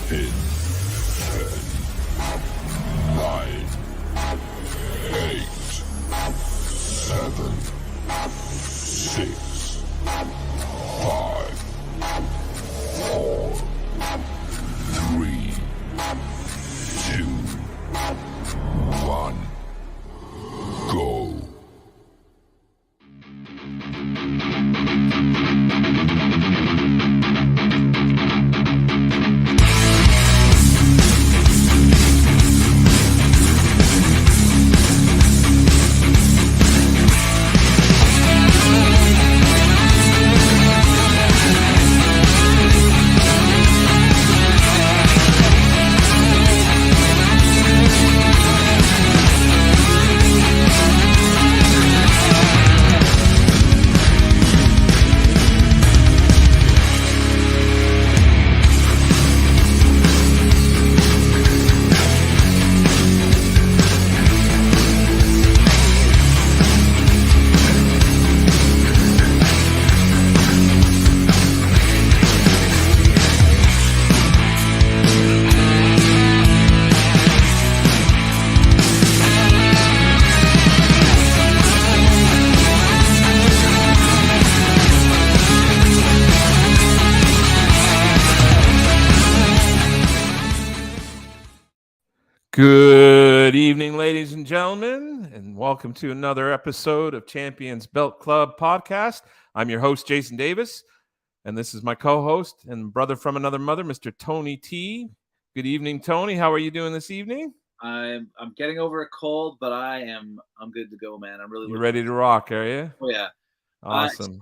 10, 9, 8, 7, 6, 5, 4, 3, 2, 1, go. Good evening, ladies and gentlemen, and welcome to another episode of Champions Belt Club podcast. I'm your host, Jason Davis, and this is my co-host and brother from another mother, Mr. Tony T. Good evening, Tony. How are you doing this evening? I'm getting over a cold, but I'm good to go, man. I'm really You ready to rock, are you? Oh yeah. Awesome.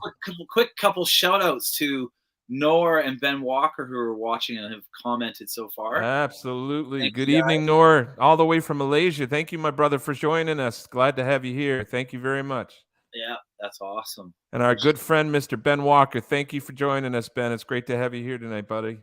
Quick couple shout outs to Nor and Ben Walker who are watching and have commented so far. Absolutely. Good evening, Nor, all the way from Malaysia. Thank you, my brother, for joining us. Glad to have you here. Thank you very much. Yeah, that's awesome. And our good friend, Mr. Ben Walker, thank you for joining us, Ben. It's great to have you here tonight, buddy.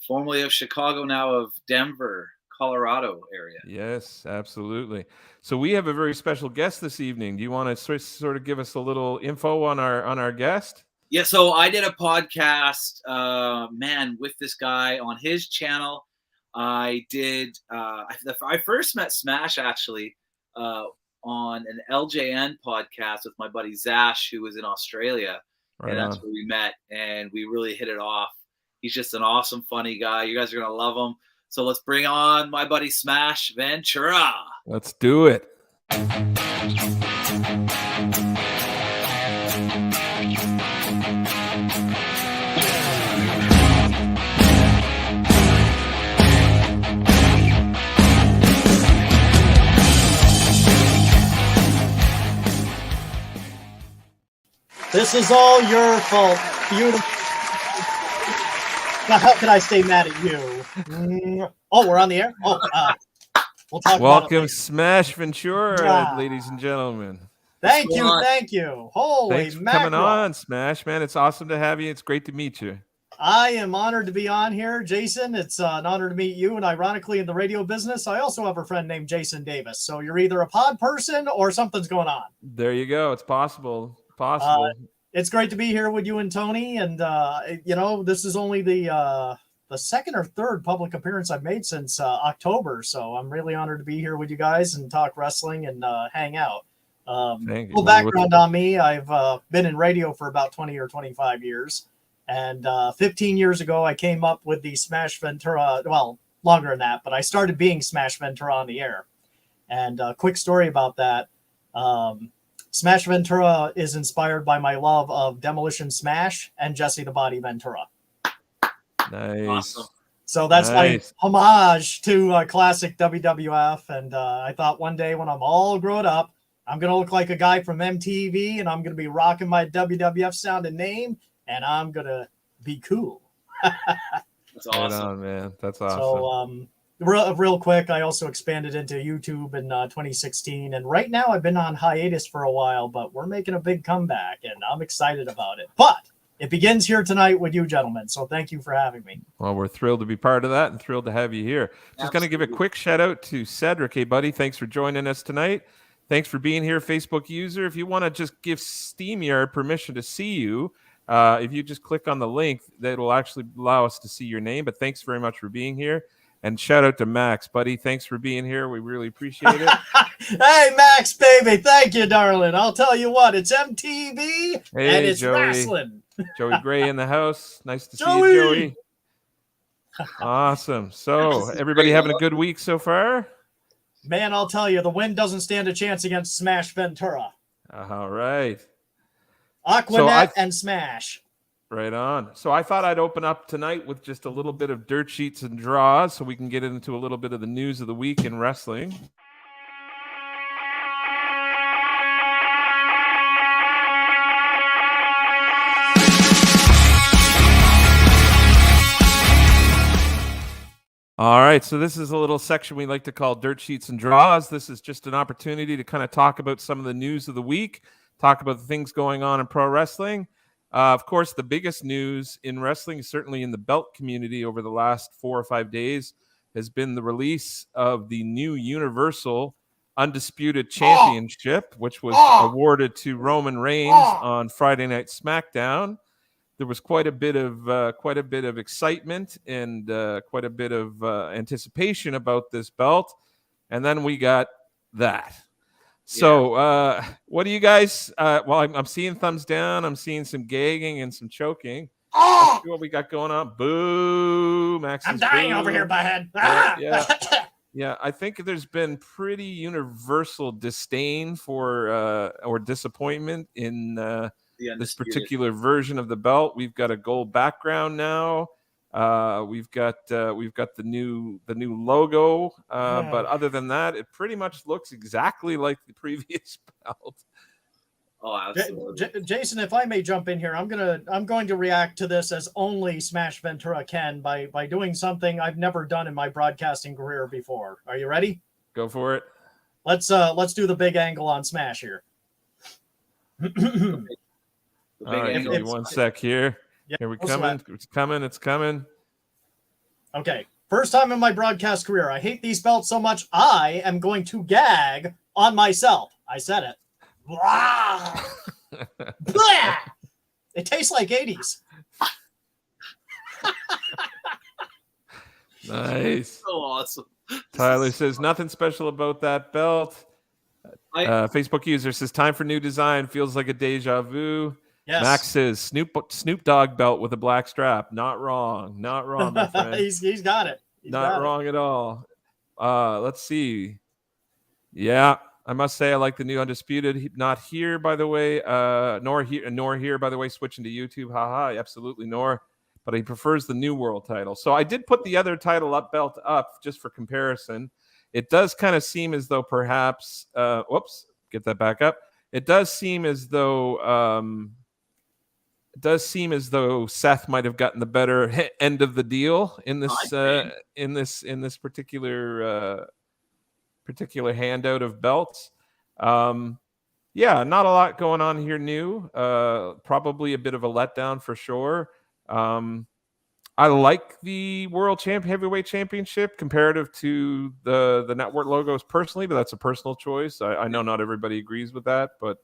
Formerly of Chicago, now of Denver, Colorado area. Yes, absolutely. So we have a very special guest this evening. Do you want to sort of give us a little info on our guest? Yeah, so I did a podcast, with this guy on his channel. I first met Smash actually on an LJN podcast with my buddy Zash, who was in Australia, and that's where we met, and we really hit it off. He's just an awesome, funny guy. You guys are gonna love him. So let's bring on my buddy Smash Ventura. Let's do it. This is all your fault. Beautiful. Now, how can I stay mad at you? Oh, we're on the air? Oh, we'll talk Welcome, about it Smash Ventura, ladies and gentlemen. Thank you. Holy Thanks for mackerel. coming on, Smash, man. It's awesome to have you. It's great to meet you. I am honored to be on here, Jason. It's an honor to meet you. And ironically, in the radio business, I also have a friend named Jason Davis. So you're either a pod person or something's going on. There you go. It's possible. It's great to be here with you and Tony. And, this is only the second or third public appearance I've made since October. So I'm really honored to be here with you guys and talk wrestling and hang out. Little background on me. I've been in radio for about 20 or 25 years. And 15 years ago, I came up with the Smash Ventura. Well, longer than that, but I started being Smash Ventura on the air. And a quick story about that. Smash Ventura is inspired by my love of Demolition Smash and Jesse the Body Ventura. Nice. Awesome. So that's my homage to classic WWF. And I thought one day when I'm all grown up, I'm going to look like a guy from MTV and I'm going to be rocking my WWF sounding name and I'm going to be cool. That's awesome. Right on, man. That's awesome. So real quick, I also expanded into YouTube in 2016. And right now I've been on hiatus for a while, but we're making a big comeback and I'm excited about it. But it begins here tonight with you gentlemen. So thank you for having me. Well, we're thrilled to be part of that and thrilled to have you here. Just going to give a quick shout out to Cedric. Hey, buddy, thanks for joining us tonight. Thanks for being here, Facebook user. If you want to just give SteamYard permission to see you, If you just click on the link, that will actually allow us to see your name. But thanks very much for being here. And shout out to Max, buddy. Thanks for being here. We really appreciate it. Hey, Max, baby. Thank you, darling. I'll tell you what, it's MTV and it's Joey. wrestling. Joey Gray in the house. Nice to see Joey! you, Joey. Awesome. So everybody having a good week so far? Man, I'll tell you, the win doesn't stand a chance against Smash Ventura. All right. Aquanet and Smash. Right on. So I thought I'd open up tonight with just a little bit of dirt sheets and draws so we can get into a little bit of the news of the week in wrestling. All right, so this is a little section we like to call Dirt Sheets and Draws. This is just an opportunity to kind of talk about some of the news of the week, talk about the things going on in pro wrestling. Of course, the biggest news in wrestling, certainly in the belt community over the last 4 or 5 days, has been the release of the new Universal Undisputed Championship, which was awarded to Roman Reigns on Friday Night SmackDown. There was quite a bit of excitement and quite a bit of anticipation about this belt, and then we got that. So, what do you guys? Well, I'm seeing thumbs down. I'm seeing some gagging and some choking. Let's see what we got going on. Boo! Max, I'm dying over here, butthead. Yeah. I think there's been pretty universal disdain for or disappointment in this particular version of the belt. We've got a gold background now. We've got the new logo, but other than that, it pretty much looks exactly like the previous belt. Oh, absolutely. Jason, if I may jump in here, I'm going to react to this as only Smash Ventura can by doing something I've never done in my broadcasting career before. Are you ready? Go for it. Let's do the big angle on Smash here. All right, give me 1 sec here. Yeah, here we coming. It's coming. Okay. First time in my broadcast career. I hate these belts so much, I am going to gag on myself. I said it. It tastes like 80s. Nice. So awesome. Tyler says, nothing special about that belt. Facebook user says, time for new design. Feels like a deja vu. Yes. Max says, Snoop Dogg belt with a black strap. Not wrong, my friend. he's got it. Not wrong at all. Let's see. Yeah, I must say I like the new Undisputed. Not here, by the way. Nor here, by the way. Switching to YouTube. Haha, absolutely nor. But he prefers the New World title. So I did put the other title belt up just for comparison. It does kind of seem as though perhaps. Whoops, get that back up. It does seem as though. Seth might have gotten the better end of the deal in this particular handout of belts. Yeah, not a lot going on here new. Probably a bit of a letdown for sure. I like the World Heavyweight Championship comparative to the network logos personally, but that's a personal choice. I know not everybody agrees with that, but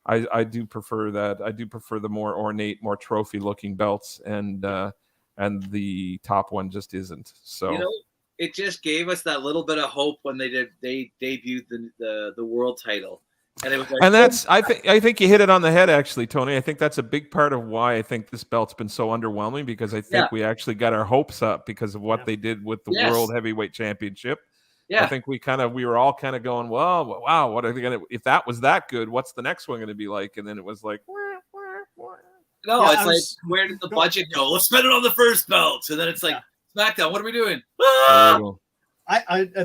I do prefer that. I do prefer the more ornate, more trophy-looking belts, and the top one just isn't. So it just gave us that little bit of hope when they debuted the world title, and it was like, and that's I think you hit it on the head, actually, Tony. I think that's a big part of why I think this belt's been so underwhelming, because I think we actually got our hopes up because of what they did with the World Heavyweight Championship. Yeah. I think we were all kind of going, well, wow, what are they going to, if that was that good, what's the next one going to be like? And then it was like, it's where did the budget go? Let's spend it on the first belt. And then it's like, SmackDown, what are we doing?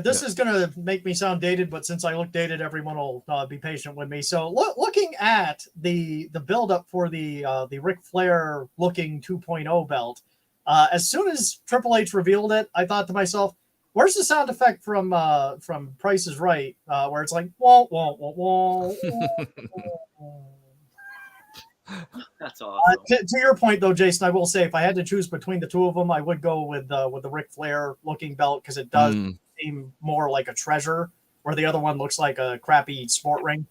This is going to make me sound dated, but since I look dated, everyone will be patient with me. So looking at the build-up for the Ric Flair looking 2.0 belt, as soon as Triple H revealed it, I thought to myself, where's the sound effect from Price is Right, where it's like, wah, wah, wah, wah, wah. That's awesome. To your point, though, Jason, I will say if I had to choose between the two of them, I would go with the Ric Flair looking belt, because it does seem more like a treasure, where the other one looks like a crappy sport ring.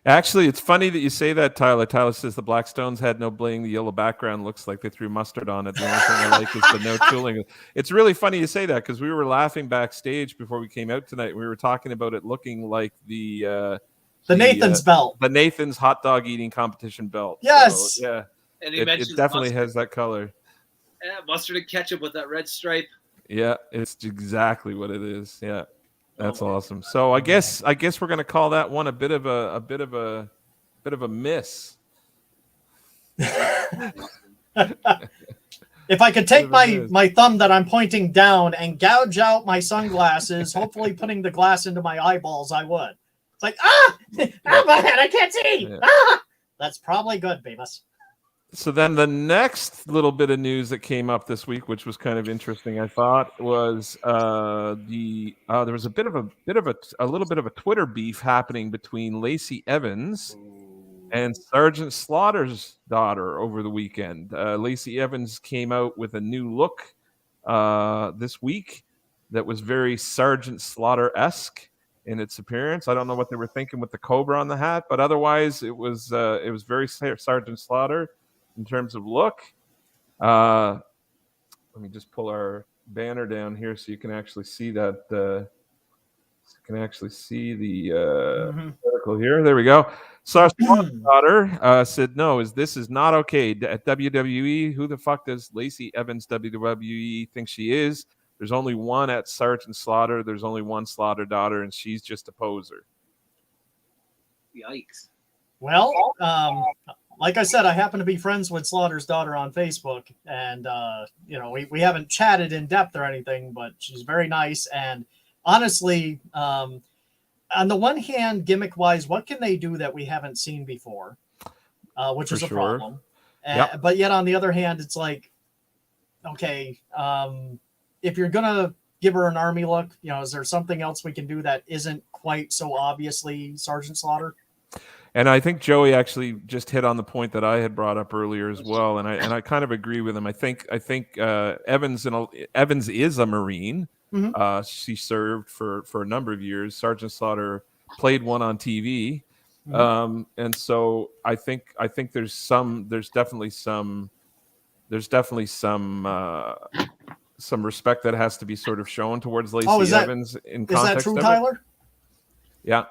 Actually, it's funny that you say that, Tyler. Tyler says the Blackstones had no bling. The yellow background looks like they threw mustard on it. The only thing I like is the no tooling. It's really funny you say that because we were laughing backstage before we came out tonight. We were talking about it looking like the Nathan's belt. The Nathan's hot dog eating competition belt. Yes. So, yeah. And he It mentions definitely mustard. has that color. Yeah, mustard and ketchup with that red stripe. Yeah, it's exactly what it is. Yeah. That's Oh, awesome. So I guess we're gonna call that one a bit of a miss. If I could take my thumb that I'm pointing down and gouge out my sunglasses, hopefully putting the glass into my eyeballs, I would. It's like, my head, I can't see. Yeah. That's probably good, Beavis. So then the next little bit of news that came up this week, which was kind of interesting, I thought, was there was a little bit of a Twitter beef happening between Lacey Evans and Sergeant Slaughter's daughter over the weekend. Lacey Evans came out with a new look this week that was very Sergeant Slaughter-esque in its appearance. I don't know what they were thinking with the cobra on the hat, but otherwise it was very Sergeant Slaughter in terms of look. Let me just pull our banner down here so you can actually see that. You can actually see the article here. There we go. So our daughter said, "No, this is not okay at WWE. Who the fuck does Lacey Evans WWE think she is? There's only one at Sergeant Slaughter. There's only one Slaughter daughter, and she's just a poser." Yikes. Well, like I said, I happen to be friends with Slaughter's daughter on Facebook, and we haven't chatted in depth or anything, but she's very nice. And honestly, on the one hand, gimmick-wise, what can they do that we haven't seen before? Which is a problem. Yep. But yet, on the other hand, it's like, okay, if you're gonna give her an army look, is there something else we can do that isn't quite so obviously Sergeant Slaughter? And I think Joey actually just hit on the point that I had brought up earlier as well, and I kind of agree with him. I think Evans is a Marine. Mm-hmm. She served for a number of years. Sergeant Slaughter played one on TV, Mm-hmm. and so I think there's definitely some respect that has to be sort of shown towards Lacey Evans in context. Is that true, of Tyler? It. Yeah.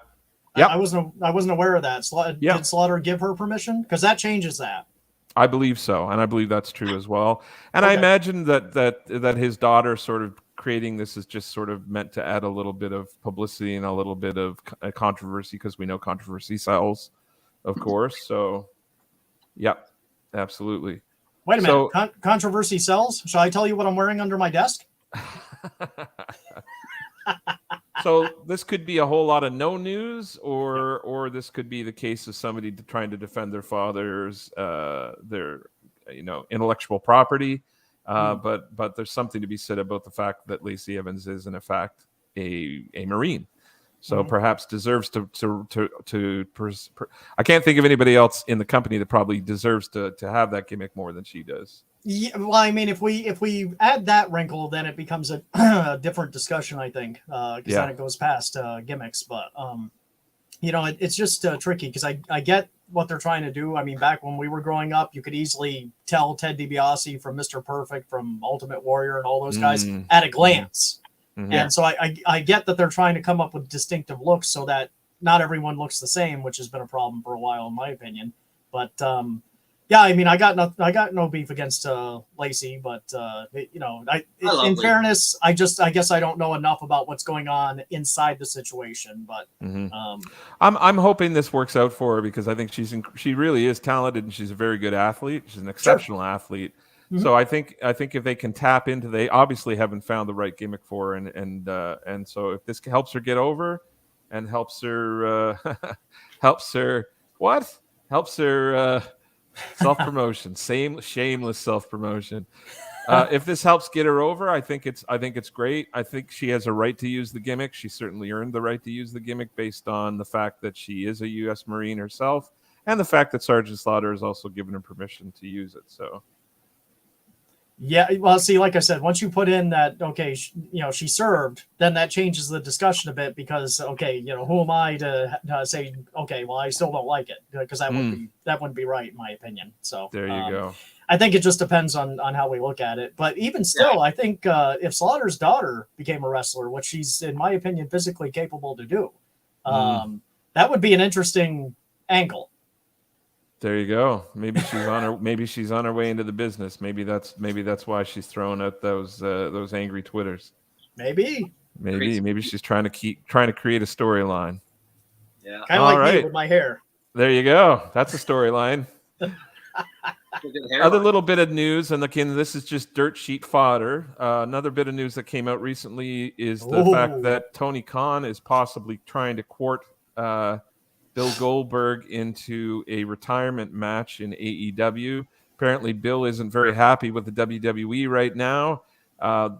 Yeah, I wasn't aware of that. Yeah. Did Slaughter give her permission? Because that changes that. I believe so, and I believe that's true as well. And Okay. I imagine that his daughter sort of creating this is just sort of meant to add a little bit of publicity and a little bit of controversy, because we know controversy sells, of course. So, yeah, absolutely. Wait a minute. Controversy sells? Shall I tell you what I'm wearing under my desk? So this could be a whole lot of no news, or this could be the case of somebody trying to defend their father's their intellectual property. But there's something to be said about the fact that Lacey Evans is in fact a Marine, so perhaps deserves to I can't think of anybody else in the company that probably deserves to have that gimmick more than she does. Yeah, well, I mean, if we add that wrinkle, then it becomes a different discussion, I think, because then it goes past gimmicks. But it's just tricky, because I get what they're trying to do. I mean, back when we were growing up, you could easily tell Ted DiBiase from Mr. Perfect, from Ultimate Warrior, and all those guys at a glance. Mm-hmm. And so I get that they're trying to come up with distinctive looks so that not everyone looks the same, which has been a problem for a while, in my opinion. But yeah, I mean, I got no beef against Lacey, but in fairness, I guess I don't know enough about what's going on inside the situation. But I'm hoping this works out for her, because I think she really is talented, and she's a very good athlete. She's an exceptional athlete. Mm-hmm. So I think if they can tap into, they obviously haven't found the right gimmick for her, and so if this helps her get over, and helps her self-promotion, shameless self-promotion. If this helps get her over, I think it's great. I think she has a right to use the gimmick. She certainly earned the right to use the gimmick based on the fact that she is a U.S. Marine herself, and the fact that Sergeant Slaughter has also given her permission to use it. So, Yeah, well, see, like I said, once you put in that, okay, she served, then that changes the discussion a bit because, okay, who am I to say, okay, well, I still don't like it because that wouldn't be right in my opinion. So There you go. I think it just depends on how we look at it. But even still, I think if Slaughter's daughter became a wrestler, which she's, in my opinion, physically capable to do, that would be an interesting angle. There you go. Maybe she's on her way into the business. Maybe that's why she's throwing out those angry Twitters. Maybe she's trying to create a storyline. Yeah. Kind of like me with my hair. There you go. That's a storyline. Other little bit of news, and again, this is just dirt sheet fodder. Another bit of news that came out recently is the fact that Tony Khan is possibly trying to court Bill Goldberg into a retirement match in AEW. Apparently, Bill isn't very happy with the WWE right now.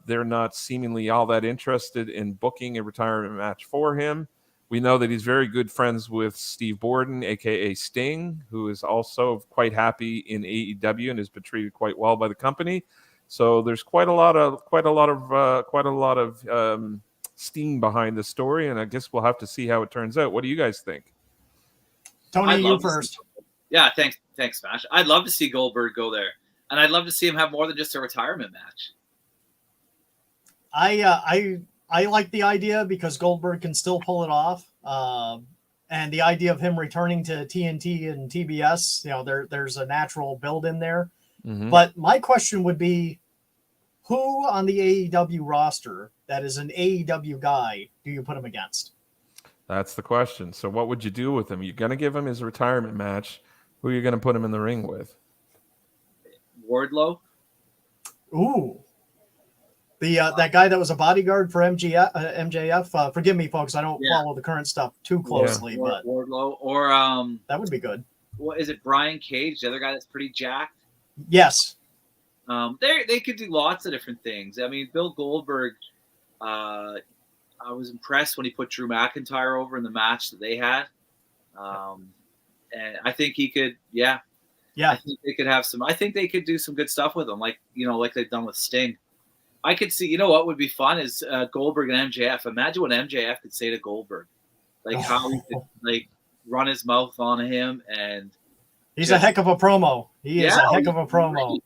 They're not seemingly all that interested in booking a retirement match for him. We know that he's very good friends with Steve Borden, aka Sting, who is also quite happy in AEW and has been treated quite well by the company. So there's quite a lot of steam behind the story, and I guess we'll have to see how it turns out. What do you guys think? Tony, you first. Yeah, thanks, Smash. I'd love to see Goldberg go there, and I'd love to see him have more than just a retirement match. I like the idea because Goldberg can still pull it off, and the idea of him returning to TNT and TBS, there's a natural build in there. Mm-hmm. But my question would be, who on the AEW roster that is an AEW guy do you put him against? That's the question. So what would you do with him? You're going to give him his retirement match. Who are you going to put him in the ring with? Wardlow. Ooh. That guy that was a bodyguard for MJF. Forgive me, folks. I don't follow the current stuff too closely, but Wardlow or that would be good. What is it? Brian Cage, the other guy that's pretty jacked. Yes. They could do lots of different things. I mean, Bill Goldberg. I was impressed when he put Drew McIntyre over in the match that they had, and I think he could. Yeah. I think they could have some. I think they could do some good stuff with him, like they've done with Sting. I could see, what would be fun is Goldberg and MJF. Imagine what MJF could say to Goldberg, like how he could run his mouth on him, and he's a heck of a promo. He is a heck of a promo. Great.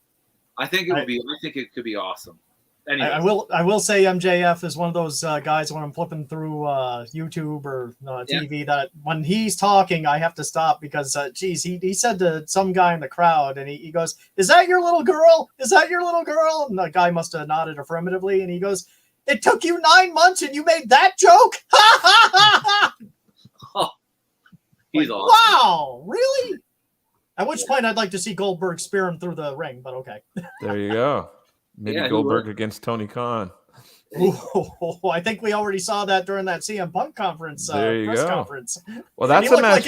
I think it would be. I think it could be awesome. Anyways. I will say MJF is one of those guys when I'm flipping through YouTube or TV that when he's talking, I have to stop because, he said to some guy in the crowd and he goes, "Is that your little girl? Is that your little girl?" And the guy must have nodded affirmatively. And he goes, "It took you 9 months and you made that joke?" He's awesome. Wow, really? At which point I'd like to see Goldberg spear him through the ring, but okay. There you go. Maybe Goldberg against Tony Khan. Ooh, I think we already saw that during that CM Punk conference. Press conference. Well, that's a match.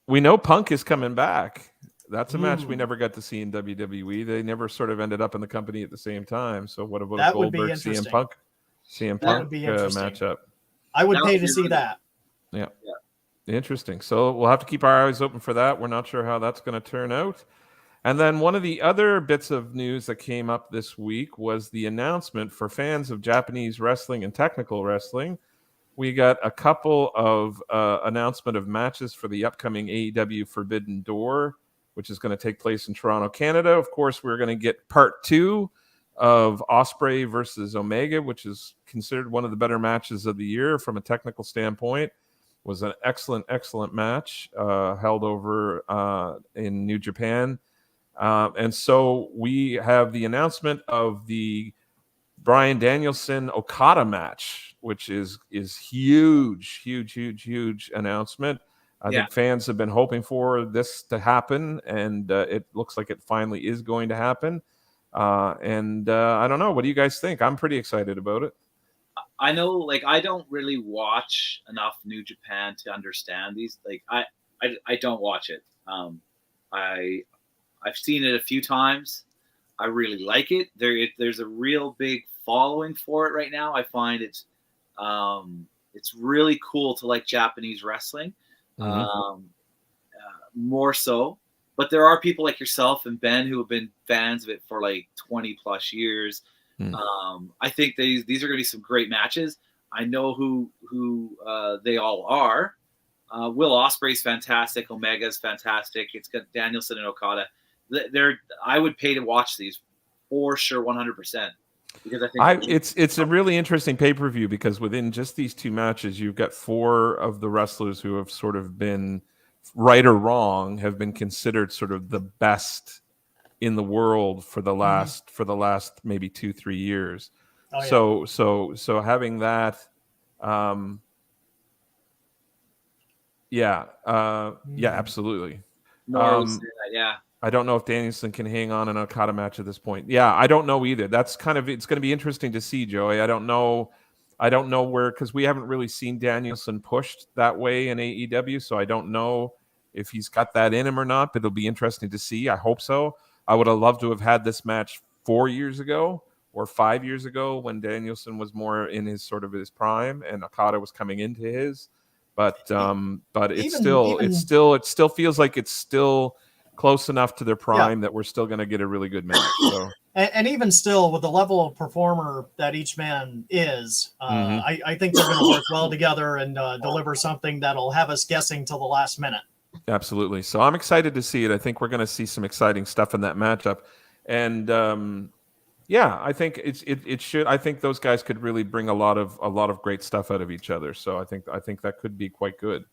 We know Punk is coming back. That's a match we never got to see in WWE. They never sort of ended up in the company at the same time. So what about a Goldberg CM Punk matchup? I would pay to see that. Yeah. Interesting. So we'll have to keep our eyes open for that. We're not sure how that's going to turn out. And then one of the other bits of news that came up this week was the announcement for fans of Japanese wrestling and technical wrestling. We got a couple of announcement of matches for the upcoming AEW Forbidden Door, which is going to take place in Toronto, Canada. Of course, we're going to get part 2 of Ospreay versus Omega, which is considered one of the better matches of the year from a technical standpoint. It was an excellent match held over in New Japan. And so we have the announcement of the Bryan Danielson Okada match, which is huge announcement. I think fans have been hoping for this to happen, and it looks like it finally is going to happen. And I don't know. What do you guys think? I'm pretty excited about it. I know, I don't really watch enough New Japan to understand these. I don't watch it. I've seen it a few times. I really like it. There's a real big following for it right now. I find it's really cool to like Japanese wrestling, more so. But there are people like yourself and Ben who have been fans of it for like 20 plus years. I think these are going to be some great matches. I know who they all are. Will Ospreay's fantastic. Omega's fantastic. It's got Danielson and Okada. I would pay to watch these for sure, 100%. Because I think it's a really interesting pay-per-view because within just these two matches, you've got 4 of the wrestlers who have sort of been, right or wrong, have been considered sort of the best in the world for the last maybe 2-3 years. Oh, yeah. So having that, yeah, absolutely. Nora would say that, yeah. I don't know if Danielson can hang on an Okada match at this point. Yeah, I don't know either. That's kind of, it's going to be interesting to see, Joey. I don't know where, because we haven't really seen Danielson pushed that way in AEW, so I don't know if he's got that in him or not, but it'll be interesting to see. I hope so. I would have loved to have had this match 4 years ago or 5 years ago when Danielson was more in his sort of his prime and Okada was coming into his. But it still feels like it's still close enough to their prime that we're still going to get a really good match. So. And even still, with the level of performer that each man is, I think they're going to work well together and deliver something that'll have us guessing till the last minute. Absolutely. So I'm excited to see it. I think we're going to see some exciting stuff in that matchup. And I think it should. I think those guys could really bring a lot of great stuff out of each other. So I think that could be quite good.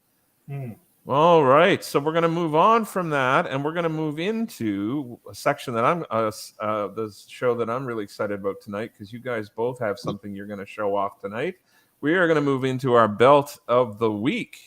All right, so we're going to move on from that, and we're going to move into a section that the show that I'm really excited about tonight, because you guys both have something you're going to show off tonight. We are going to move into our belt of the week.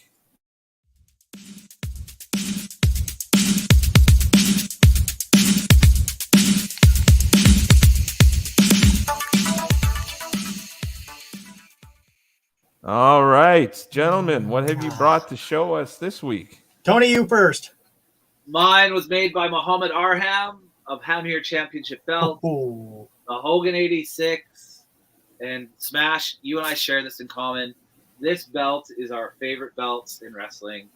All right, gentlemen, what have you brought to show us this week? Tony, you first. Mine was made by Muhammad Arham of Ham Here Championship Belt. Ooh. The Hogan 86. And Smash, you and I share this in common. This belt is our favorite belts in wrestling.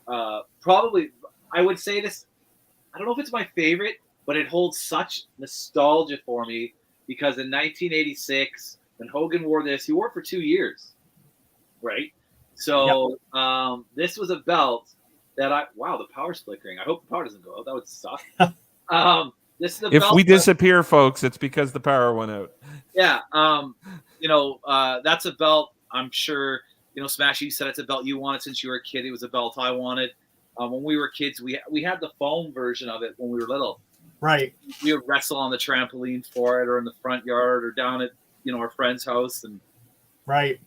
Probably, I would say this, I don't know if it's my favorite, but it holds such nostalgia for me because in 1986, when Hogan wore this, he wore it for 2 years. Right? So this was a belt that wow, the power's flickering. I hope the power doesn't go out. That would suck. This is a if belt we disappear, folks, it's because the power went out. Yeah. That's a belt. I'm sure, Smash, you said it's a belt you wanted since you were a kid. It was a belt I wanted. When we were kids, we had the foam version of it when we were little. Right. We would wrestle on the trampolines for it or in the front yard or down at, our friend's house. And right.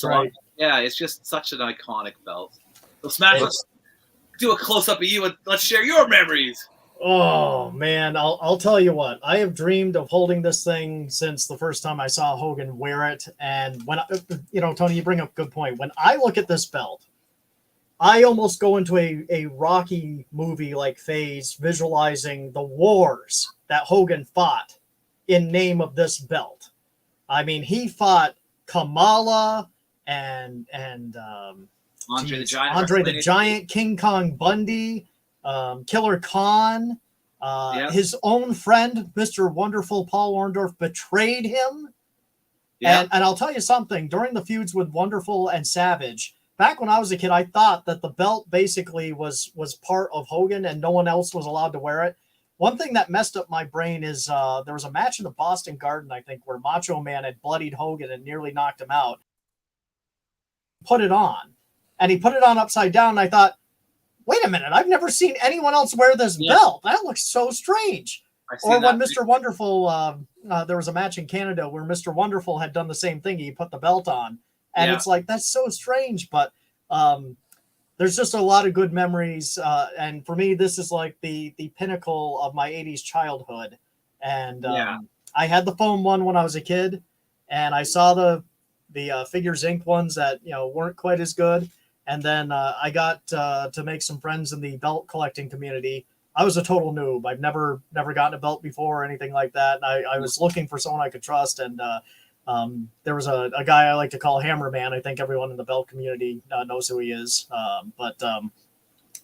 Right. It's just such an iconic belt. So Smash, let's do a close-up of you and let's share your memories. Oh, man. I'll tell you what. I have dreamed of holding this thing since the first time I saw Hogan wear it. And when, Tony, you bring up a good point. When I look at this belt, I almost go into a Rocky movie-like phase visualizing the wars that Hogan fought in name of this belt. I mean, he fought Kamala and Andre the Giant, King Kong Bundy, Killer Khan, his own friend, Mr. Wonderful Paul Orndorff, betrayed him. And I'll tell you something, during the feuds with Wonderful and Savage, back when I was a kid, I thought that the belt basically was part of Hogan and no one else was allowed to wear it. One thing that messed up my brain is there was a match in the Boston Garden, I think, where Macho Man had bloodied Hogan and nearly knocked him out. Put it on. And he put it on upside down, and I thought, wait a minute, I've never seen anyone else wear this belt. That looks so strange. Or when Mr. Wonderful, there was a match in Canada where Mr. Wonderful had done the same thing. He put the belt on. And it's like, that's so strange. But there's just a lot of good memories. And for me, this is like the pinnacle of my 80s childhood. And I had the foam one when I was a kid. And I saw the Figures Inc. ones that, weren't quite as good. And then I got to make some friends in the belt collecting community. I was a total noob. I've never gotten a belt before or anything like that. And I was looking for someone I could trust. And there was a guy I like to call Hammerman. I think everyone in the belt community knows who he is. But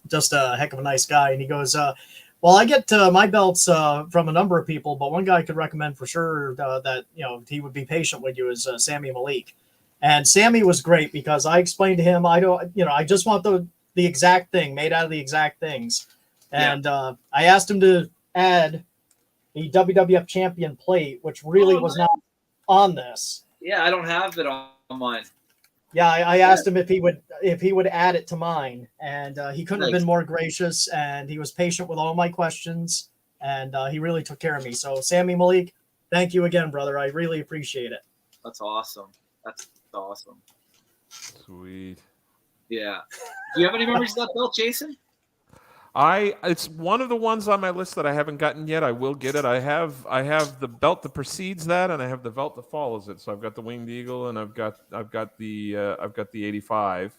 just a heck of a nice guy. And he goes, well, I get my belts from a number of people, but one guy I could recommend for sure that, you know, he would be patient with you is Sammy Malik. And Sammy was great because I explained to him, I just want the exact thing made out of the exact things. And I asked him to add the WWF champion plate, which really was not on this. Yeah, I don't have it on mine. Yeah, I asked him if he would add it to mine, and he couldn't have been more gracious, and he was patient with all my questions, and he really took care of me. So, Sammy Malik, thank you again, brother. I really appreciate it. That's awesome. That's awesome. Sweet. Yeah. Do you have any memories of that belt, Jason? It's one of the ones on my list that I haven't gotten yet. I will get it. I have the belt that precedes that, and I have the belt that follows it. So I've got the Winged Eagle, and I've got the 85.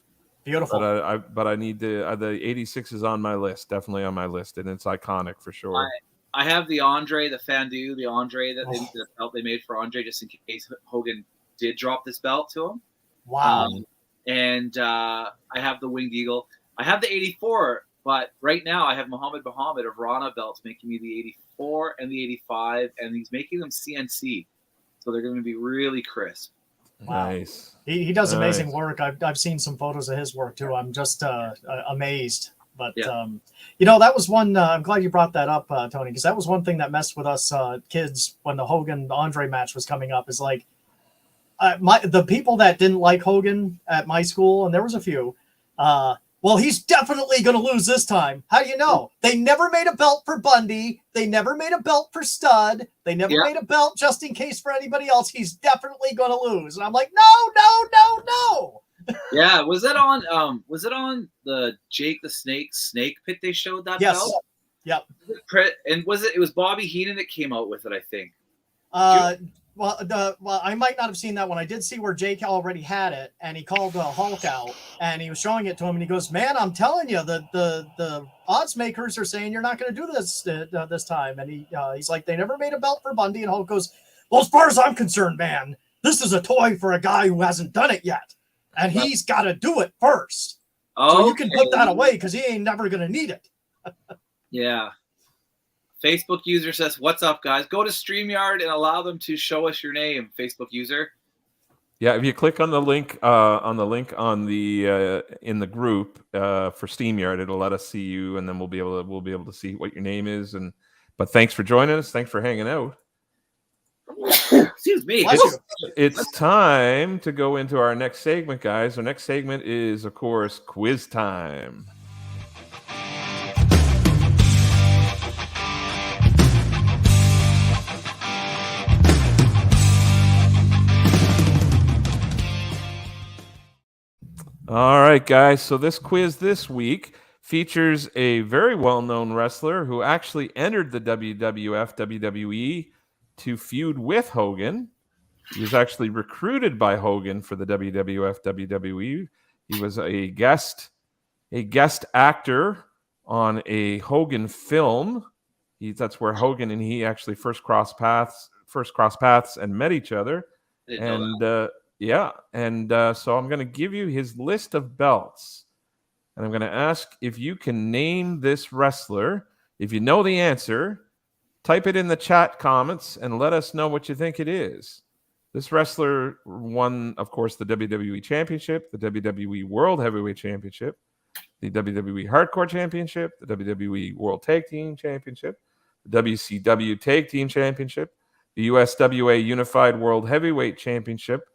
Beautiful. But I need the 86 is on my list, definitely on my list, and it's iconic for sure. I have the Andre, the Fandue, the belt they made for Andre just in case Hogan did drop this belt to him. Wow. And I have the Winged Eagle. I have the 84. But right now, I have Muhammad of Rana belts making me the 84 and the 85, and he's making them CNC. So they're going to be really crisp. Wow. Nice. He does amazing work. I've seen some photos of his work, too. I'm just amazed. But, you know, that was one, I'm glad you brought that up, Tony, because that was one thing that messed with us kids when the Hogan-Andre match was coming up is like, the people that didn't like Hogan at my school, and there was a few, well, he's definitely going to lose this time. How do you know? They never made a belt for Bundy. They never made a belt for Stud. They never made a belt just in case for anybody else. He's definitely going to lose. And I'm like, no. Yeah, was it on the Jake the Snake pit they showed that belt? Yep. And it was Bobby Heenan that came out with it, I think. Well, I might not have seen that one. I did see where Jake already had it, and he called Hulk out, and he was showing it to him, and he goes, "Man, I'm telling you, the odds makers are saying you're not going to do this this time." And he's like, "They never made a belt for Bundy," and Hulk goes, "Well, as far as I'm concerned, man, this is a toy for a guy who hasn't done it yet, and he's got to do it first. So you can put that away because he ain't never going to need it." Yeah. Facebook user says, "What's up, guys? Go to StreamYard and allow them to show us your name." Facebook user. Yeah, if you click on the link in the group for StreamYard, it'll let us see you, and then we'll be able to see what your name is. But thanks for joining us. Thanks for hanging out. Excuse me. It's time to go into our next segment, guys. Our next segment is, of course, quiz time. All right, guys. So this quiz this week features a very well-known wrestler who actually entered the WWF, WWE to feud with Hogan. He was actually recruited by Hogan for the WWF, WWE. He was a guest actor on a Hogan film. That's where Hogan and he actually first crossed paths and met each other. So I'm going to give you his list of belts, and I'm going to ask if you can name this wrestler. If you know the answer, type it in the chat comments and let us know what you think it is. This wrestler won, of course, the WWE Championship, the WWE World Heavyweight Championship, the WWE Hardcore Championship, the WWE World Tag Team Championship, the WCW Tag Team Championship, the USWA Unified World Heavyweight Championship,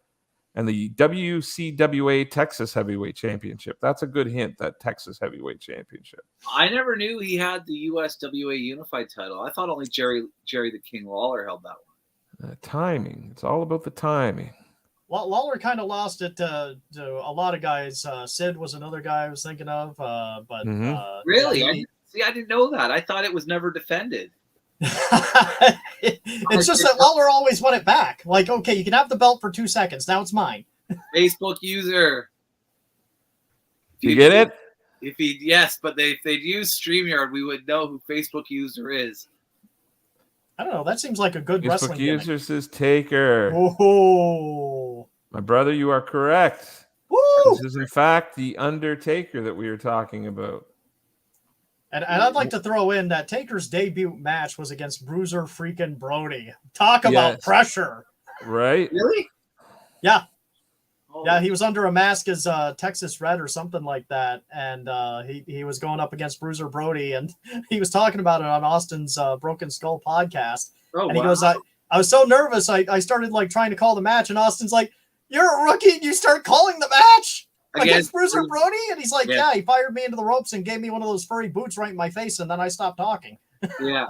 and the WCWA Texas Heavyweight Championship. That's a good hint, that Texas Heavyweight Championship. I never knew he had the USWA Unified title. I thought only Jerry the King Lawler held that one. Timing. It's all about the timing. Well, Lawler kind of lost it to a lot of guys. Sid was another guy I was thinking of. Really? I didn't know that. I thought it was never defended. It's just that Lawler always won it back. Like, okay, you can have the belt for 2 seconds. Now it's mine. Facebook user. You get it? Yes, but if they'd use StreamYard, we would know who Facebook user is. I don't know. That seems like a good Facebook wrestling user gimmick. says Taker. Oh, my brother, you are correct. Woo! This is in fact the Undertaker that we are talking about. And I'd like to throw in that Taker's debut match was against Bruiser freaking Brody. Talk about pressure. Right? Really? Yeah. Oh. Yeah, he was under a mask as Texas Red or something like that. And he was going up against Bruiser Brody. And he was talking about it on Austin's Broken Skull podcast. Oh, and he goes, I was so nervous. I started like trying to call the match. And Austin's like, you're a rookie and you start calling the match against Bruiser Brody? And he's like, yeah, he fired me into the ropes and gave me one of those furry boots right in my face. And then I stopped talking. Yeah.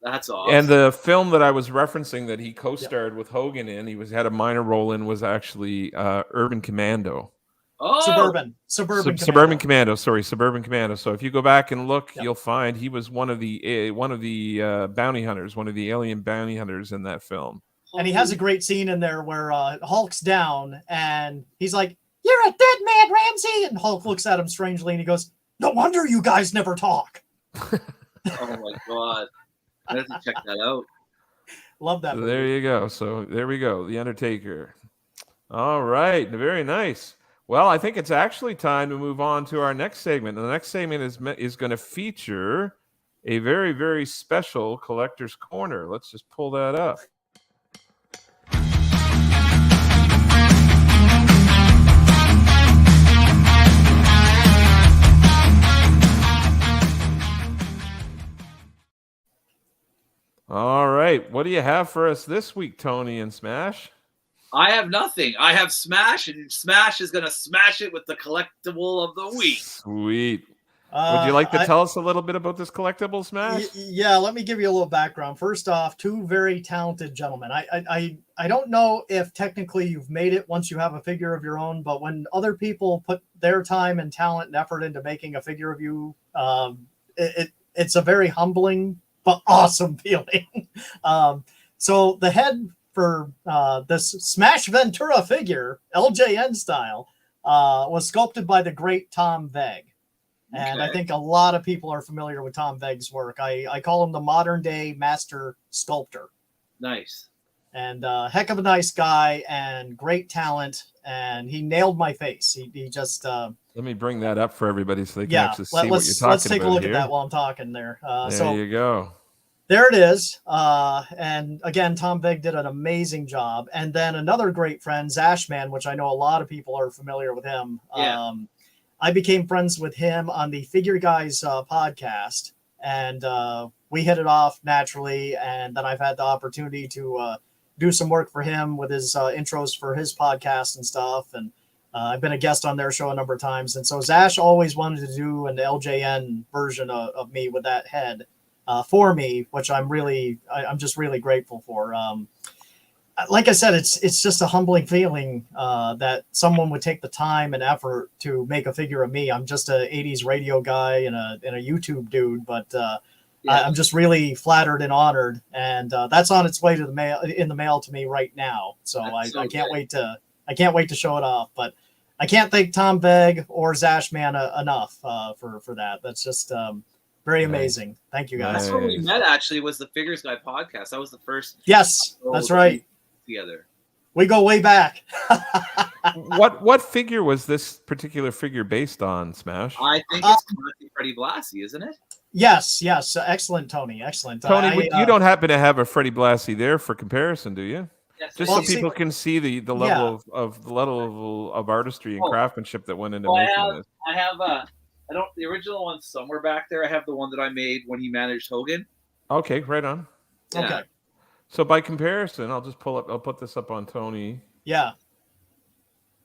That's awesome. And the film that I was referencing that he co-starred with Hogan in, had a minor role in, was actually Urban Commando. Oh, Suburban Commando. Sorry, Suburban Commando. So if you go back and look, you'll find he was one of the bounty hunters, one of the alien bounty hunters in that film. And he has a great scene in there where Hulk's down and he's like, "You're a dead man, Ramsey." And Hulk looks at him strangely and he goes, "No wonder you guys never talk." Oh my God. I have to check that out. Love that. So there you go. So there we go. The Undertaker. All right. Very nice. Well, I think it's actually time to move on to our next segment. And the next segment is going to feature a very, very special Collector's Corner. Let's just pull that up. All right. What do you have for us this week, Tony and Smash? I have nothing. I have Smash, and Smash is going to smash it with the collectible of the week. Sweet. Would you like to tell us a little bit about this collectible, Smash? Yeah, let me give you a little background. First off, two very talented gentlemen. I don't know if technically you've made it once you have a figure of your own, but when other people put their time and talent and effort into making a figure of you, it's a very humbling but awesome feeling. So the head for this Smash Ventura figure, LJN style, was sculpted by the great Tom Veg. And I think a lot of people are familiar with Tom Veg's work. I call him the modern day master sculptor. Nice. And heck of a nice guy and great talent. And he nailed my face. He just... Let me bring that up for everybody so they can actually see what you're talking about. Let's take a look at that while I'm talking there. There you go. There it is. And again, Tom Veg did an amazing job. And then another great friend, Zashman, which I know a lot of people are familiar with him. Yeah. I became friends with him on the Figure Guys podcast. And we hit it off naturally. And then I've had the opportunity to do some work for him with his intros for his podcast and stuff. And I've been a guest on their show a number of times. And so Zash always wanted to do an LJN version of me with that head. For me, which I'm just really grateful for. Like I said, it's just a humbling feeling that someone would take the time and effort to make a figure of me. I'm just a 80s radio guy and a YouTube dude, but I'm just really flattered and honored. And that's on its way to the mail to me right now. So I can't wait to show it off. But I can't thank Tom Veg or Zashman enough for that. That's just very amazing. Thank you, guys. That's where we met, actually, was the Figures Guy podcast. That was the first. Yes, that's right. Together. We go way back. What figure was this particular figure based on, Smash? I think it's classic Freddie Blassie, isn't it? Yes. Excellent, Tony. Excellent. Tony, you don't happen to have a Freddie Blassie there for comparison, do you? Yes, just so people can see the level of artistry and craftsmanship that went into making this. I don't. The original one's somewhere back there. I have the one that I made when he managed Hogan. Okay, right on. Yeah. Okay. So by comparison, I'll just pull up. I'll put this up on Tony. Yeah.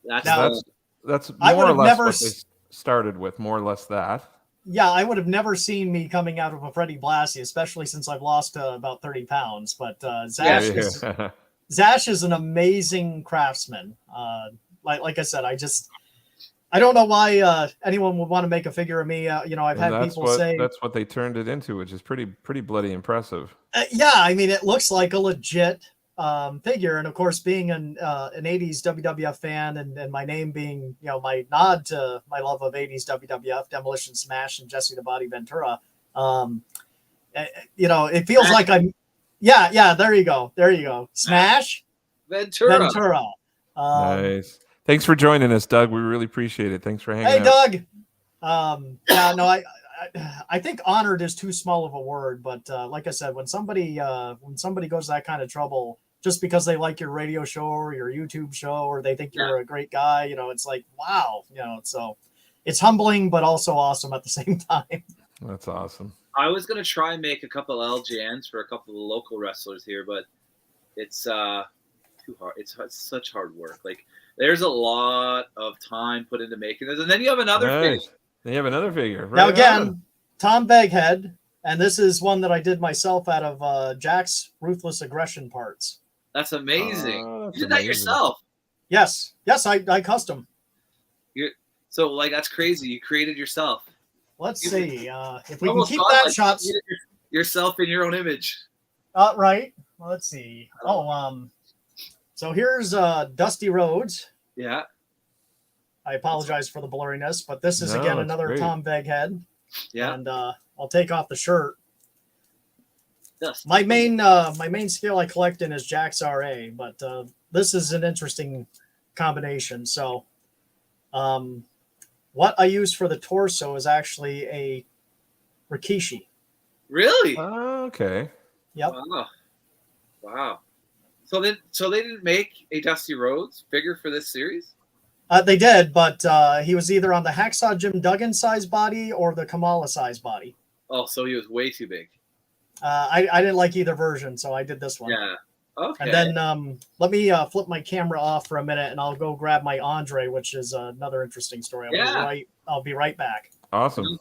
That's more or less what they started with. More or less that. Yeah, I would have never seen me coming out of a Freddie Blassie, especially since I've lost about 30 pounds. But Zash is an amazing craftsman. Like I said, I don't know why anyone would want to make a figure of me. I've had people say that's what they turned it into, which is pretty bloody impressive. Yeah, I mean, it looks like a legit figure, and of course, being an 80s WWF fan, and my name being my nod to my love of 80s WWF, Demolition Smash, and Jesse the Body Ventura. It feels like I'm. Yeah. There you go. Smash Ventura. Nice. Thanks for joining us, Doug. We really appreciate it. Thanks for hanging out. Hey, Doug. I I think honored is too small of a word, but like I said, when somebody goes to that kind of trouble just because they like your radio show or your YouTube show or they think you're a great guy, it's like, wow, so it's humbling but also awesome at the same time. That's awesome. I was gonna try and make a couple LJNs for a couple of the local wrestlers here, but it's too hard. It's such hard work. Like there's a lot of time put into making this, and then you have another figure. They have another figure. Now again, Tom Baghead, and this is one that I did myself out of Jack's Ruthless Aggression parts. That's amazing. That's you did that yourself. Yes, I custom. So like that's crazy. You created yourself. Let's see if we can keep that shot. Yourself in your own image. Right. Well, let's see. So here's Dusty Rhodes. Yeah. I apologize for the blurriness, but this is again another great. Tom Baghead. Yeah. And I'll take off the shirt. Dusty. My main skill I collect in is Jack's RA, but this is an interesting combination. So what I use for the torso is actually a Rikishi. Really? Okay. Yep. Wow. So they didn't make a Dusty Rhodes figure for this series? They did, but he was either on the Hacksaw Jim Duggan size body or the Kamala size body. Oh, so he was way too big. I didn't like either version, so I did this one. Yeah. Okay. And then let me flip my camera off for a minute, and I'll go grab my Andre, which is another interesting story. I'll be right back. Awesome.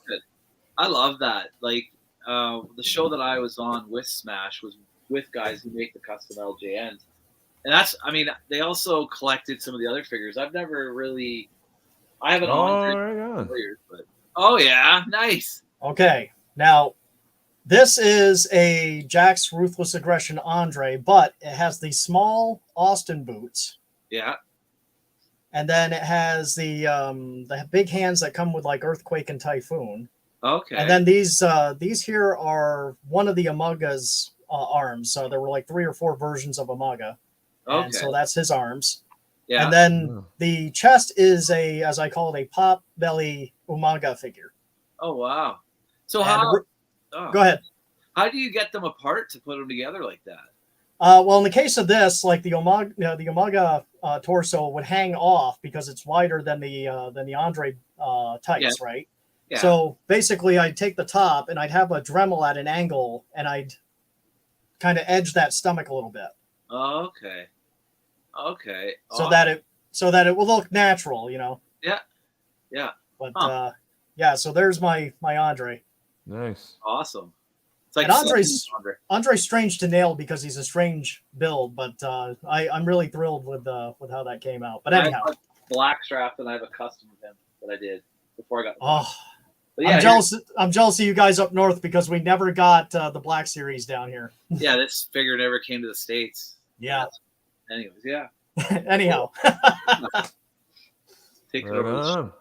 I love that. Like the show that I was on with Smash was with guys who make the custom LJNs. And they also collected some of the other figures. I haven't on figures, but yeah, nice. Okay. Now, this is a Jack's Ruthless Aggression Andre, but it has the small Austin boots. Yeah. And then it has the big hands that come with like Earthquake and Typhoon. Okay. And then these here are one of the Amaga's arms. So there were like 3 or 4 versions of Amaga. Okay. And so that's his arms. Yeah. And then the chest is as I call it, a pop belly Umaga figure. Oh, wow. So go ahead. How do you get them apart to put them together like that? Well, in the case of this, like the Umaga torso would hang off because it's wider than the Andre tights, right? Yeah. So basically, I'd take the top and I'd have a Dremel at an angle, and I'd kind of edge that stomach a little bit. Okay. So that it will look natural, Yeah. Yeah. But so there's my Andre. Nice. Awesome. It's like Andre's strange to nail because he's a strange build, but I'm really thrilled with how that came out. But anyhow, I have a Blackstrap, and I have a custom of him that I did before I got. I'm jealous. I'm jealous of you guys up north because we never got the Black Series down here. Yeah, this figure never came to the States. Yeah. Anyways, yeah. Anyhow. Take it over.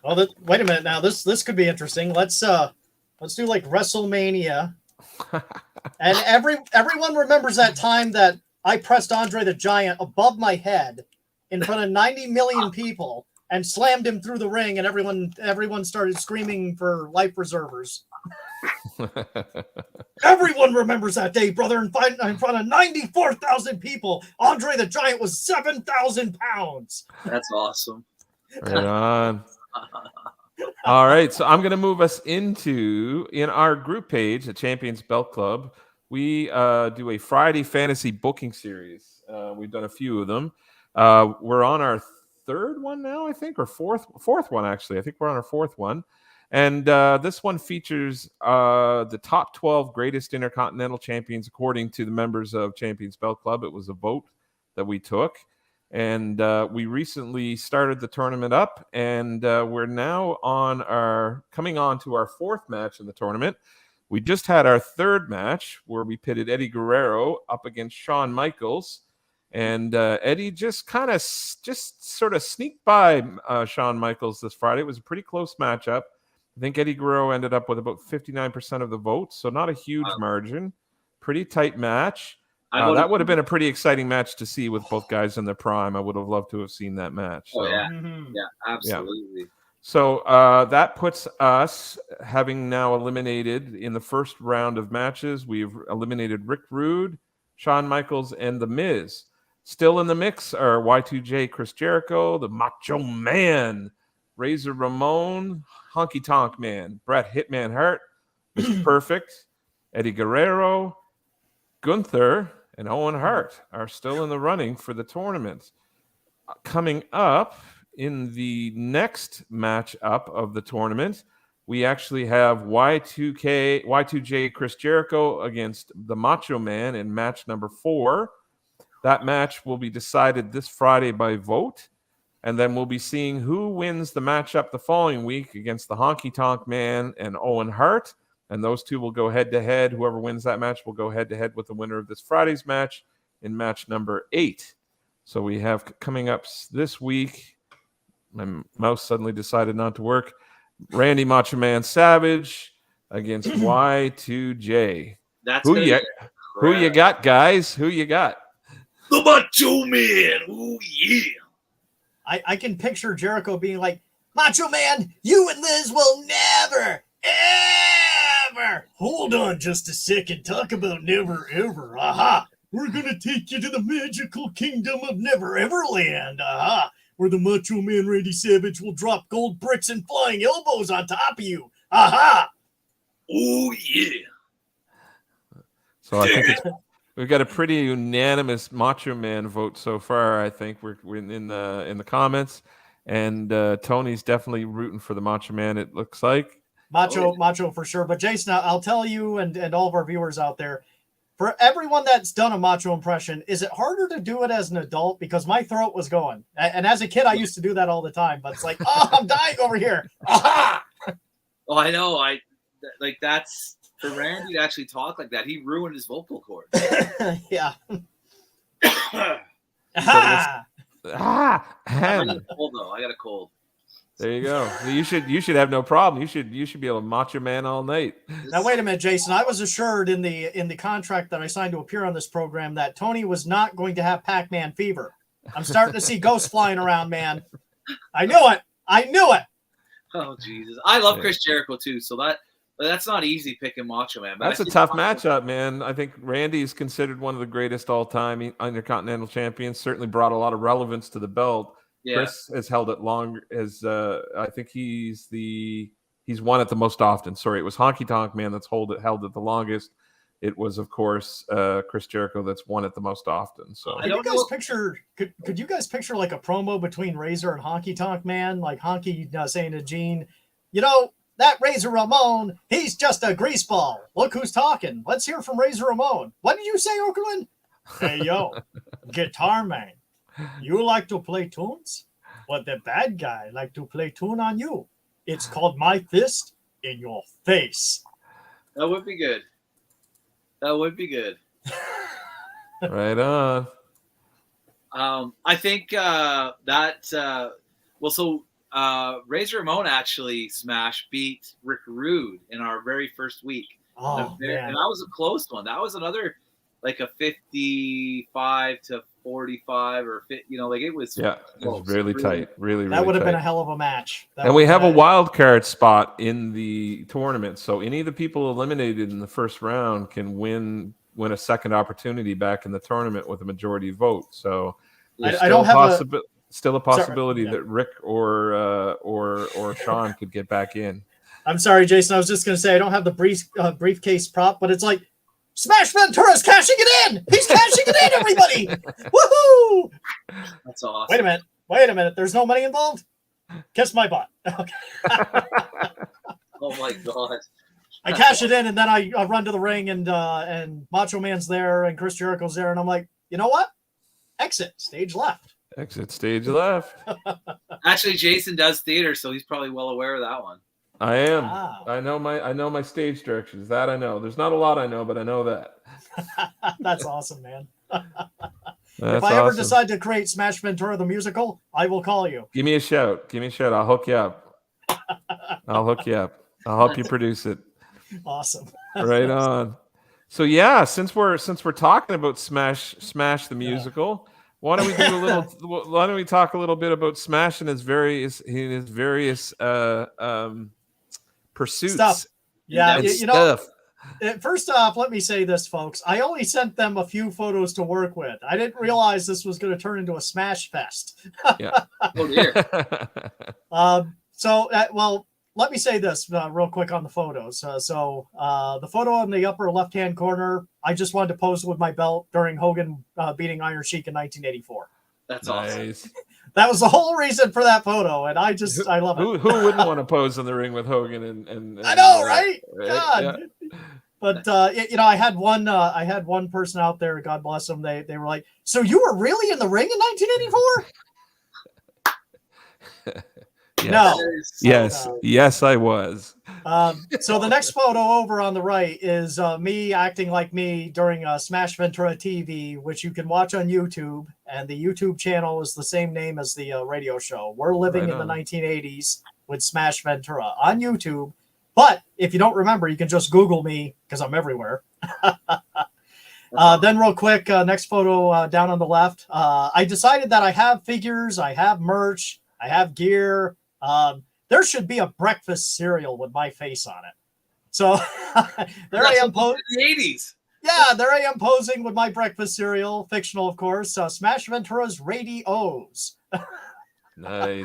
Well, wait a minute now. This could be interesting. Let's do like WrestleMania. And everyone remembers that time that I pressed Andre the Giant above my head in front of 90 million people and slammed him through the ring, and everyone started screaming for life preservers. Everyone remembers that day, brother. In front of 94,000 people, Andre the Giant was 7,000 pounds. That's awesome. Right on. All right, so I'm going to move us in our group page, the Champions Belt Club. We do a Friday fantasy booking series. We've done a few of them. We're on our third one now, I think, or fourth one, actually. I think we're on our fourth one. And this one features the top 12 greatest Intercontinental champions according to the members of Champions Belt Club. It was a vote that we took. And we recently started the tournament up, and we're now coming on to our fourth match in the tournament. We just had our third match where we pitted Eddie Guerrero up against Shawn Michaels. And Eddie just sort of sneaked by Shawn Michaels this Friday. It was a pretty close matchup. I think Eddie Guerrero ended up with about 59% of the votes, so not a huge margin. Pretty tight match. That would have been a pretty exciting match to see with both guys in their prime. I would have loved to have seen that match. So. Oh, yeah. Yeah, absolutely. So that puts us, having now eliminated in the first round of matches, we've eliminated Rick Rude, Shawn Michaels, and The Miz. Still in the mix are Y2J, Chris Jericho, the Macho Man, Razor Ramon, Honky Tonk Man, Bret Hitman Hart, Mr. Perfect, Eddie Guerrero, Gunther, and Owen Hart are still in the running for the tournament. Coming up in the next matchup of the tournament, we actually have Y2J Chris Jericho against the Macho Man in match number 4. That match will be decided this Friday by vote, and then we'll be seeing who wins the matchup the following week against the Honky Tonk Man and Owen Hart, and those two will go head-to-head. Whoever wins that match will go head-to-head with the winner of this Friday's match in match number 8. So we have coming up this week, my mouse suddenly decided not to work, Randy Macho Man Savage against Y2J. Who you got, guys? Who you got? The Macho Man. Oh, yeah. I can picture Jericho being like, Macho Man, you and Liz will never, ever. Hold on just a second. Talk about never, ever. Aha. We're going to take you to the magical kingdom of Never Ever Land. Aha. Where the Macho Man Randy Savage will drop gold bricks and flying elbows on top of you. Aha. Oh, yeah. So I think we've got a pretty unanimous Macho Man vote so far. I think we're in the comments, and Tony's definitely rooting for the Macho Man. It looks like Macho for sure. But Jason, I'll tell you and all of our viewers out there, for everyone that's done a Macho impression, is it harder to do it as an adult? Because my throat was going, and as a kid, I used to do that all the time. But it's like, oh, I'm dying over here. Aha! Oh, I know. Like that's. For Randy to actually talk like that, he ruined his vocal cords. Yeah. I got a cold though. I got a cold. There you go. You should have no problem. You should be able to Macho Man all night. Now wait a minute, Jason. I was assured in the contract that I signed to appear on this program that Tony was not going to have Pac-Man fever. I'm starting to see ghosts flying around, man. I knew it. Oh Jesus! I love Chris Jericho too. So that's not easy picking Macho Man. But that's a tough matchup, man. I think Randy is considered one of the greatest all-time Intercontinental champions. Certainly brought a lot of relevance to the belt. Yeah. Chris has held it long. I think he's won it the most often. Sorry, it was Honky Tonk Man that's held it the longest. It was, of course, Chris Jericho that's won it the most often. So could you guys picture like a promo between Razor and Honky Tonk Man, like Honky saying to Gene, that Razor Ramon, he's just a greaseball. Look who's talking. Let's hear from Razor Ramon. What did you say, Okerlund? Hey, yo, guitar man, you like to play tunes? But the bad guy like to play tune on you. It's called My Fist in Your Face. That would be good. Right on. I think Razor Ramon actually beat Rick Rude in our very first week. Oh, man. And that was a close one. That was another like a 55 to 45 or it was. Yeah, it was really tight. Really that would have tight. been a hell of a match. And we have a wild card spot in the tournament, so any of the people eliminated in the first round can win a second opportunity back in the tournament with a majority vote. So there's still a possibility that Rick or Sean could get back in. I'm sorry, Jason. I was just going to say I don't have the briefcase prop, but it's like Smash Ventura's cashing it in. He's cashing it in, everybody. Woohoo! That's awesome. Wait a minute. There's no money involved? Kiss my butt. Okay. Oh my God. I cash it in and then I run to the ring and Macho Man's there and Chris Jericho's there and I'm like, you know what? Exit stage left. Actually, Jason does theater, so he's probably well aware of that one. I am. Wow. I know my stage directions. That I know. There's not a lot I know, but I know that. That's awesome, man. If I ever decide to create Smash Ventura the musical, I will call you. Give me a shout. I'll hook you up. I'll help you produce it. Awesome. Right on. So yeah, since we're talking about Smash the musical, Why don't we do a little? Why don't we talk a little bit about Smash and his various pursuits? Stuff. Yeah, and you know, stuff. first off, let me say this, folks. I only sent them a few photos to work with. I didn't realize this was going to turn into a Smash Fest. Yeah. Oh dear. Well, let me say this real quick on the photos. The photo in the upper left-hand corner, I just wanted to pose with my belt during Hogan beating Iron Sheik in 1984. That's awesome. Nice. That was the whole reason for that photo, and I love it. Who wouldn't want to pose in the ring with Hogan? And I know, right? right? God. Yeah. But I had one person out there, God bless them. They were like, "So you were really in the ring in 1984?" No. Yes, I was. So the next photo over on the right is me acting like me during Smash Ventura TV, which you can watch on YouTube. And the YouTube channel is the same name as the radio show. We're living in the 1980s with Smash Ventura on YouTube. But if you don't remember, you can just Google me because I'm everywhere. Then real quick, next photo down on the left. I decided that I have figures, I have merch, I have gear. There should be a breakfast cereal with my face on it. So there I am posing. The 80s. Yeah, there I am posing with my breakfast cereal, fictional, of course. Smash Ventura's Radios. Nice.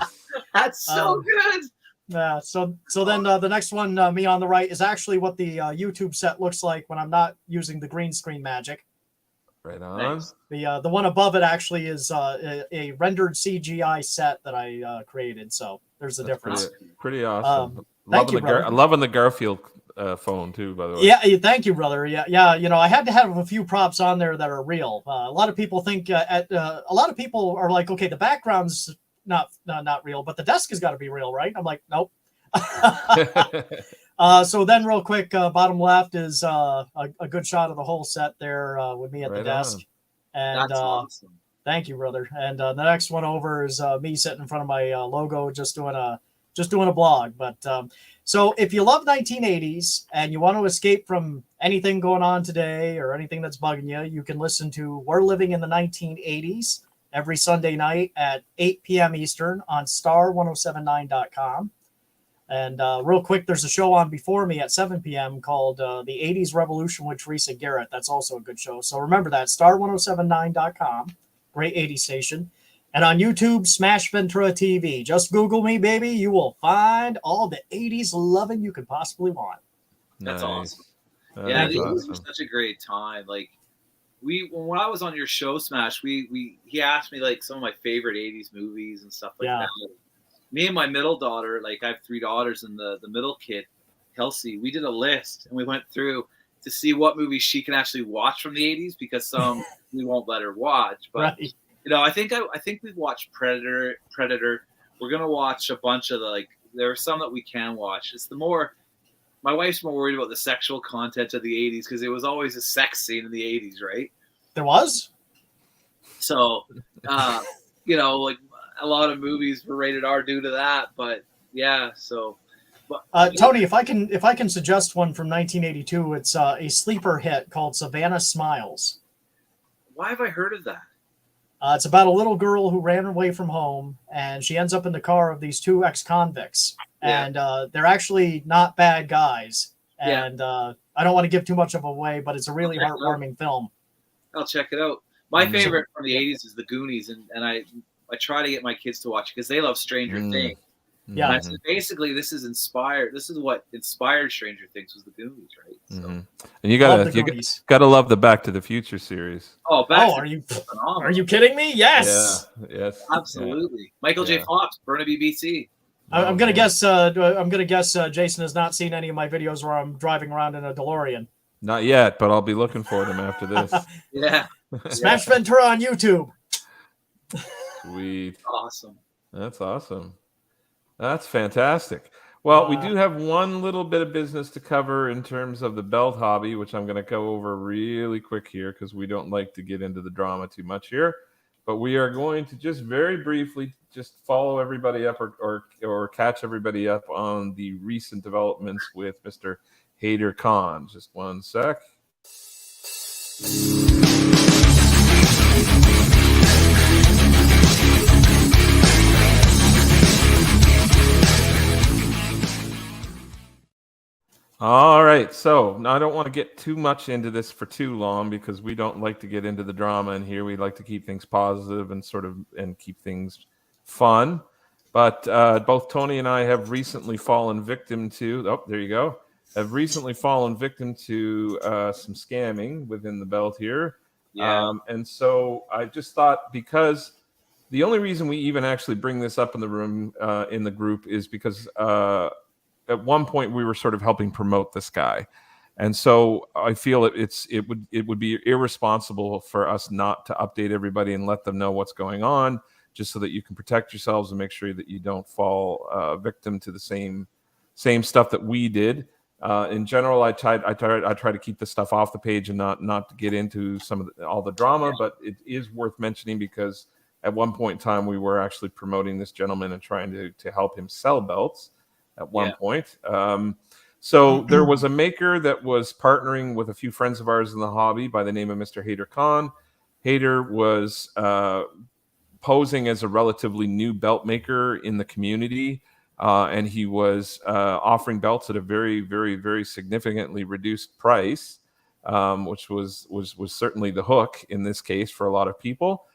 That's so good. Yeah. So then the next one, me on the right, is actually what the YouTube set looks like when I'm not using the green screen magic. Right on. Nice. The one above it actually is a rendered CGI set that I created. So there's the difference. Pretty awesome. Loving the Garfield phone too, by the way. Yeah, thank you, brother. Yeah. You know, I had to have a few props on there that are real. A lot of people think a lot of people are like, okay, the background's not real, but the desk has got to be real, right? I'm like, nope. So then real quick, bottom left is a good shot of the whole set there with me at the desk. And that's awesome. Thank you, brother. And the next one over is me sitting in front of my logo, just doing a blog. But so if you love 1980s and you want to escape from anything going on today or anything that's bugging you, you can listen to We're Living in the 1980s every Sunday night at 8 p.m. Eastern on star1079.com. And real quick, there's a show on before me at 7 p.m. called The 80s Revolution with Teresa Garrett. That's also a good show. So remember that, star1079.com. Great 80s station. And on YouTube, Smash Ventura TV. Just Google me, baby. You will find all the 80s loving you could possibly want. That's awesome. Yeah, the 80s were such a great time. Like, when I was on your show, Smash, he asked me like some of my favorite 80s movies and stuff like that. Me and my middle daughter, like I have 3 daughters, and the middle kid, Kelsey, we did a list and we went through to see what movies she can actually watch from the 80s, because some we won't let her watch. But right. You know, I think we've watched Predator. We're gonna watch a bunch of there are some that we can watch. My wife's more worried about the sexual content of the 80s because it was always a sex scene in the 80s, right? There was. So, you know, like a lot of movies were rated R due to that. But yeah, so. Tony, if I can suggest one from 1982, it's a sleeper hit called Savannah Smiles. Why have I heard of that? It's about a little girl who ran away from home, and she ends up in the car of these 2 ex-convicts. Yeah. And they're actually not bad guys. And I don't want to give too much of away, but it's a really heartwarming film. I'll check it out. My favorite from the 80s is The Goonies, and I try to get my kids to watch it because they love Stranger Things. Yeah. And said, basically, this is what inspired Stranger Things was The Goonies, right? So. And you gotta love the Back to the Future series. Oh, are you kidding me? Yes. Yeah. Yes. Absolutely. Yeah. Michael J. Fox, Burnaby, BC. I'm gonna guess. Jason has not seen any of my videos where I'm driving around in a DeLorean. Not yet, but I'll be looking for them after this. Yeah. Smash Ventura on YouTube. Sweet. Awesome. That's awesome. That's fantastic. Well, we do have one little bit of business to cover in terms of the belt hobby, which I'm going to go over really quick here because we don't like to get into the drama too much here. But we are going to just very briefly just follow everybody up or catch everybody up on the recent developments with Mr. Hader Khan. Just one sec. All right. So now I don't want to get too much into this for too long because we don't like to get into the drama in here. We like to keep things positive and and keep things fun. But both Tony and I have recently fallen victim to. Oh, there you go. Have recently fallen victim to some scamming within the belt here. Yeah. And so I just thought, because the only reason we even actually bring this up in the room, in the group, is because at one point we were sort of helping promote this guy. And so I feel it would be irresponsible for us not to update everybody and let them know what's going on, just so that you can protect yourselves and make sure that you don't fall victim to the same stuff that we did. In general, I try to keep this stuff off the page and not to get into some of all the drama, but it is worth mentioning because at one point in time we were actually promoting this gentleman and trying to help him sell belts at one point. So there was a maker that was partnering with a few friends of ours in the hobby by the name of Mr. Hader Khan. Hader was posing as a relatively new belt maker in the community. And he was offering belts at a very, very, very significantly reduced price, which was certainly the hook in this case for a lot of people.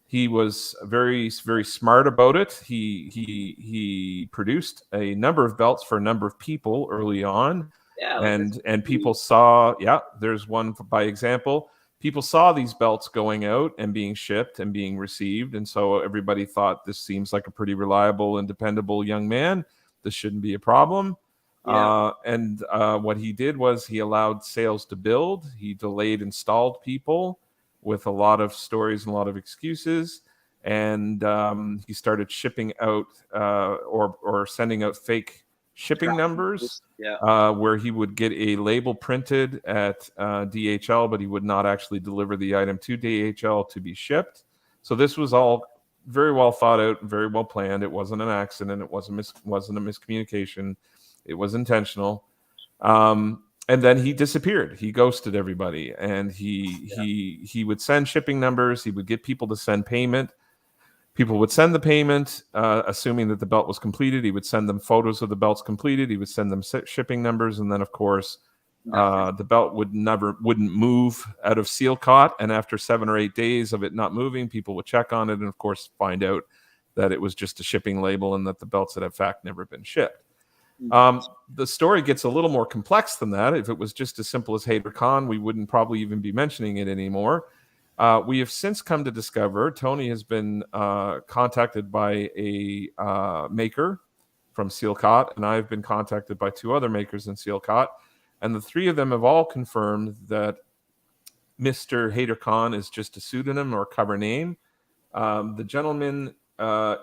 He was very, very smart about it. He produced a number of belts for a number of people early on, and people saw. Yeah, there's one by example. People saw these belts going out and being shipped and being received. And so everybody thought, this seems like a pretty reliable and dependable young man. This shouldn't be a problem. And what he did was he allowed sales to build. He delayed installed people with a lot of stories and a lot of excuses. And he started shipping out or sending out fake shipping numbers, where he would get a label printed at DHL, but he would not actually deliver the item to DHL to be shipped. So this was all very well thought out, very well planned. It wasn't an accident. It wasn't a miscommunication. It was intentional. And then he disappeared. He ghosted everybody, and he would send shipping numbers. He would get people to send payment. People would send the payment, assuming that the belt was completed. He would send them photos of the belts completed. He would send them shipping numbers, and then, of course, the belt wouldn't move out of seal caught. And after 7 or 8 days of it not moving, people would check on it, and of course, find out that it was just a shipping label and that the belts had in fact never been shipped. The story gets a little more complex than that. If it was just as simple as Hader Khan, we wouldn't probably even be mentioning it anymore. We have since come to discover Tony has been contacted by a maker from Sealcott, and I've been contacted by 2 other makers in Sealcott, and the 3 of them have all confirmed that Mr. Hader Khan is just a pseudonym or cover name. The gentleman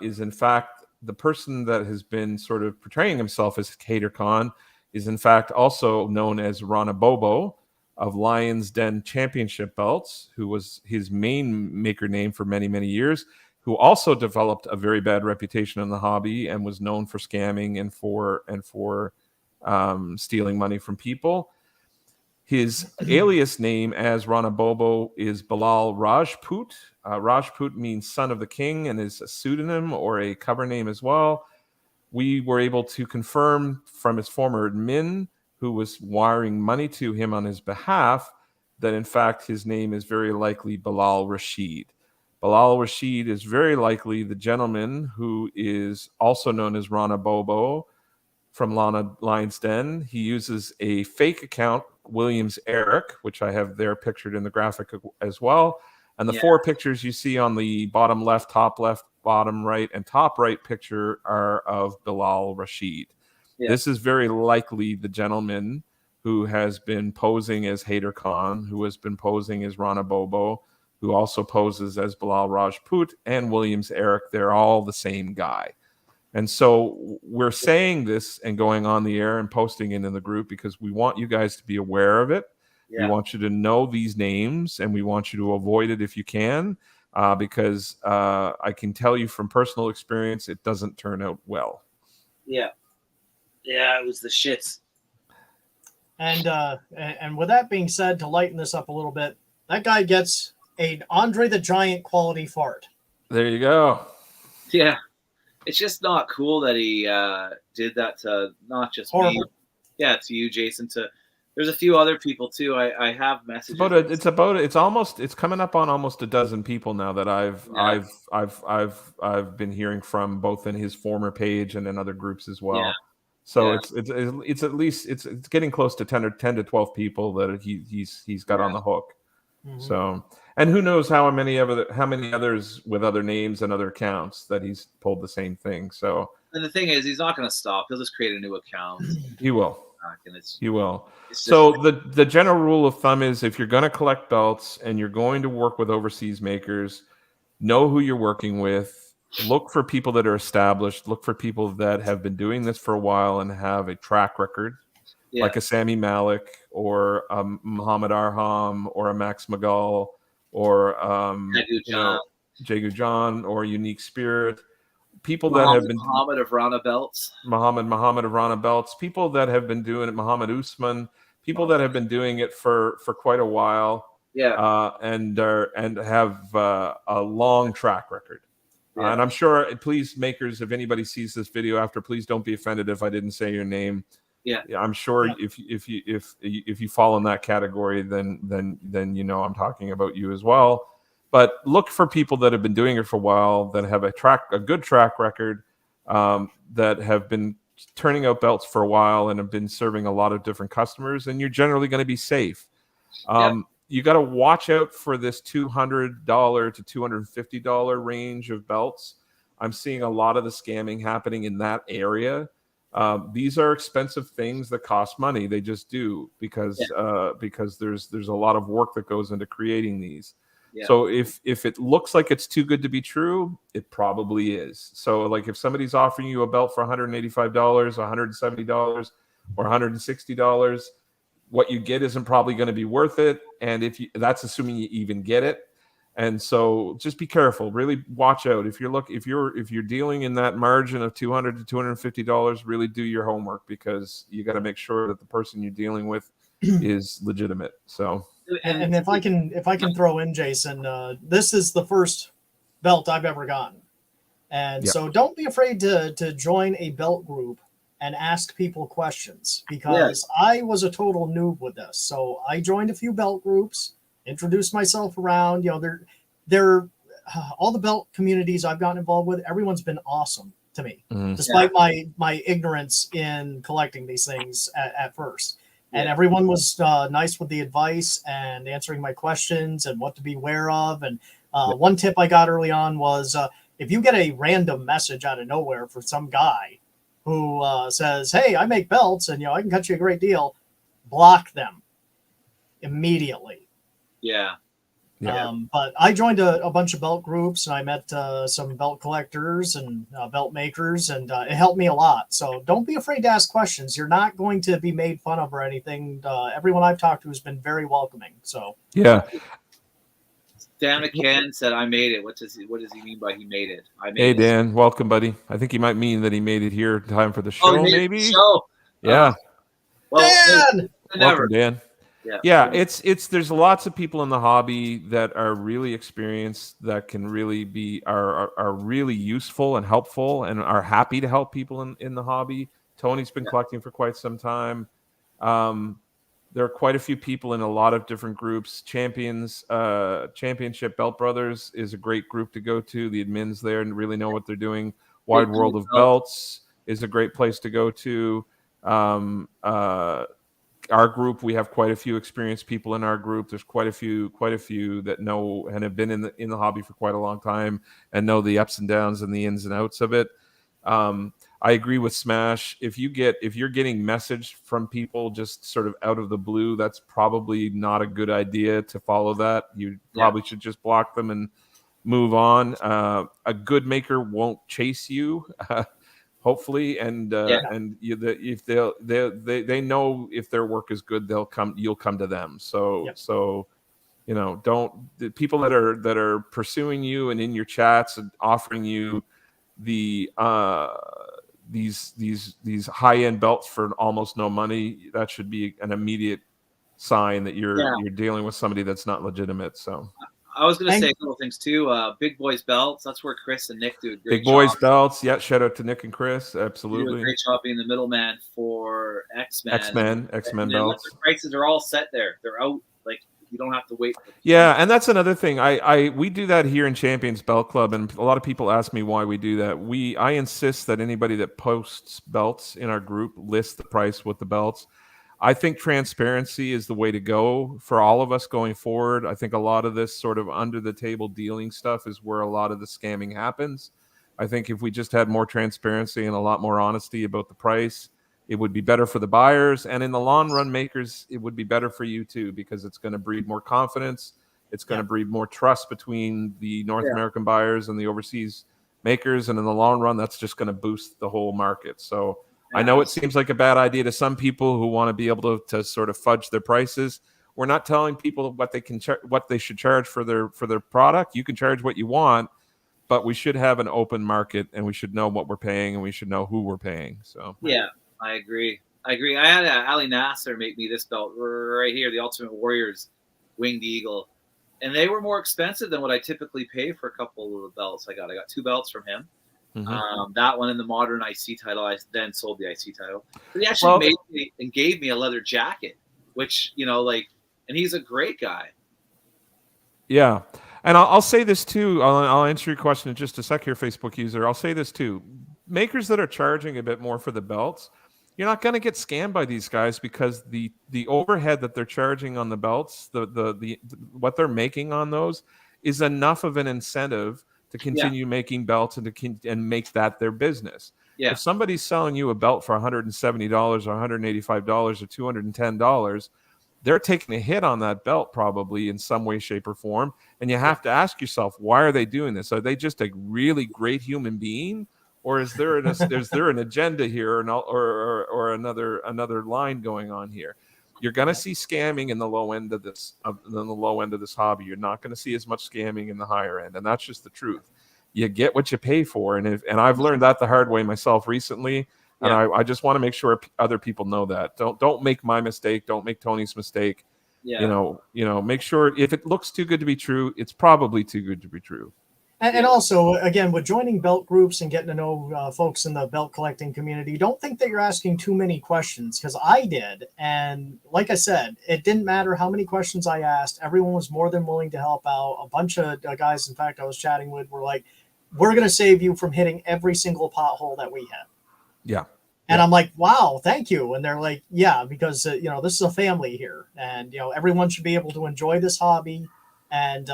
is in fact the person that has been sort of portraying himself as Hader Khan is in fact also known as Rana Bobo of Lion's Den Championship Belts, who was his main maker name for many, many years, who also developed a very bad reputation in the hobby and was known for scamming and for stealing money from people. His alias name as Rana Bobo is Bilal Rajput. Rajput means son of the king and is a pseudonym or a cover name as well. We were able to confirm from his former admin, who was wiring money to him on his behalf, that in fact his name is very likely Bilal Rashid. Bilal Rashid is very likely the gentleman who is also known as Rana Bobo from Lion's Den. He uses a fake account, Williams Eric, which I have there pictured in the graphic as well. And the 4 pictures you see on the bottom left, bottom right, and top right picture are of Bilal Rashid. Yeah. This is very likely the gentleman who has been posing as Hader Khan, who has been posing as Rana Bobo, who also poses as Bilal Rajput and Williams Eric. They're all the same guy. And so we're saying this and going on the air and posting it in the group because we want you guys to be aware of it. Yeah. We want you to know these names, and we want you to avoid it if you can, because I can tell you from personal experience, it doesn't turn out well. Yeah. Yeah, it was the shits. And with that being said, to lighten this up a little bit, that guy gets an Andre the Giant quality fart. There you go. Yeah. It's just not cool that he did that to not just Horrible. me, yeah, to you, Jason. There's a few other people too. I have messages. It's coming up on almost a dozen people now that I've been hearing from, both in his former page and in other groups as well. Yeah. So Yeah. it's at least it's getting close to 10 to 12 people that he's got on the hook. Mhm. So, and who knows how many others with other names and other accounts that he's pulled the same thing. So, And the thing is, he's not going to stop. He'll just create a new account. he will. And He will. it's just, So the general rule of thumb is, if you're going to collect belts and you're going to work with overseas makers, know who you're working with. Look for people that are established. Look for people that have been doing this for a while and have a track record, like a Sami Malik or a Muhammad Arham or a Max Magal or Jagu John or Unique Spirit. People that have been Muhammad of Rana belts. Muhammad of Rana belts. People that have been doing it. Muhammad Usman. People that have been doing it for quite a while. Yeah. And have a long track record. Yeah. And I'm sure, please, makers, if anybody sees this video after, please don't be offended if I didn't say your name. Yeah. I'm sure if you fall in that category, then you know I'm talking about you as well. But look for people that have been doing it for a while, that have a good track record, that have been turning out belts for a while and have been serving a lot of different customers, and you're generally going to be safe. You got to watch out for this $200 to $250 range of belts. I'm seeing a lot of the scamming happening in that area. These are expensive things that cost money. They just do, because there's a lot of work that goes into creating these. Yeah. So if it looks like it's too good to be true, it probably is. So like if somebody's offering you a belt for $185, $170, or $160, what you get isn't probably going to be worth it. And that's assuming you even get it. And so just be careful. Really watch out. If you're dealing in that margin of $200 to $250, really do your homework, because you got to make sure that the person you're dealing with is legitimate. So, and if I can throw in, Jason, this is the first belt I've ever gotten, and so don't be afraid to join a belt group and ask people questions, because I was a total noob with this. So I joined a few belt groups, introduced myself around. You know, they're all the belt communities I've gotten involved with, everyone's been awesome to me, despite my ignorance in collecting these things at first. And everyone was nice with the advice and answering my questions and what to be aware of. And one tip I got early on was, if you get a random message out of nowhere for some guy who says, "Hey, I make belts and I can cut you a great deal," block them immediately. Yeah. But I joined a bunch of belt groups, and I met some belt collectors and belt makers, and it helped me a lot. So don't be afraid to ask questions. You're not going to be made fun of or anything. Everyone I've talked to has been very welcoming. So Dan McCann said, "I made it." What does he mean by he made it? Hey, Dan, welcome, buddy. I think he might mean that he made it here in time for the show, maybe. Yeah. Dan! Welcome, Dan. Yeah, it's there's lots of people in the hobby that are really experienced, that can really are really useful and helpful, and are happy to help people in the hobby. Tony's been collecting for quite some time. There are quite a few people in a lot of different groups. Championship Belt Brothers is a great group to go to. The admins there and really know what they're doing. Wide World of Belts is a great place to go to. Our group, we have quite a few experienced people in our group. There's quite a few that know and have been in the hobby for quite a long time and know the ups and downs and the ins and outs of it. I agree with Smash. If you're getting message from people just sort of out of the blue, that's probably not a good idea to follow that. You probably should just block them and move on. A good maker won't chase you. Hopefully, if they know if their work is good, you'll come to them. So the people that are pursuing you and in your chats and offering you these high-end belts for almost no money, that should be an immediate sign that you're dealing with somebody that's not legitimate. So I was going to say a couple things too. Big Boys Belts. That's where Chris and Nick do a great Big Boys job. Belts. Yeah, shout out to Nick and Chris. They do a Absolutely. great job being the middleman for X-Men. X-Men And belts. the prices are all set there. They're out. Like, you don't have to wait. Yeah, and that's another thing. We do that here in Champions Belt Club, and a lot of people ask me why we do that. I insist that anybody that posts belts in our group lists the price with the belts. I think transparency is the way to go for all of us going forward. I think a lot of this sort of under the table dealing stuff is where a lot of the scamming happens. I think if we just had more transparency and a lot more honesty about the price, it would be better for the buyers. And in the long run, makers, it would be better for you too, because it's going to breed more confidence. It's going to breed more trust between the North American buyers and the overseas makers. And in the long run, that's just going to boost the whole market. So I know it seems like a bad idea to some people who want to be able to sort of fudge their prices. We're not telling people what they can what they should charge for their product. You can charge what you want, but we should have an open market, and we should know what we're paying, and we should know who we're paying. So yeah, I agree. I had Ali Nasser make me this belt right here, the Ultimate Warriors Winged Eagle, and they were more expensive than what I typically pay for a couple of the belts I got. I got 2 belts from him. Mm-hmm. That one in the modern IC title. I then sold the IC title. But he actually made me and gave me a leather jacket, which, and he's a great guy. Yeah. And I'll say this too. I'll answer your question in just a sec here, Facebook user. I'll say this too. Makers that are charging a bit more for the belts, you're not going to get scammed by these guys, because the overhead that they're charging on the belts, the what they're making on those is enough of an incentive to continue making belts and make that their business. Yeah. If somebody's selling you a belt for $170 or $185 or $210, they're taking a hit on that belt probably in some way, shape, or form. And you have to ask yourself, why are they doing this? Are they just a really great human being, or is there an agenda here, or another line going on here? You're going to see scamming in the low end of this hobby. You're not going to see as much scamming in the higher end, and that's just the truth. You get what you pay for, and I've learned that the hard way myself recently, and I just want to make sure other people know that. Don't make my mistake. Don't make Tony's mistake. Yeah. Make sure if it looks too good to be true, it's probably too good to be true. And also, again, with joining belt groups and getting to know folks in the belt collecting community, don't think that you're asking too many questions, because I did. And like I said, it didn't matter how many questions I asked. Everyone was more than willing to help out. A bunch of guys, in fact, I was chatting with were like, we're going to save you from hitting every single pothole that we hit. Yeah. And I'm like, wow, thank you. And they're like, yeah, because, this is a family here. And, everyone should be able to enjoy this hobby and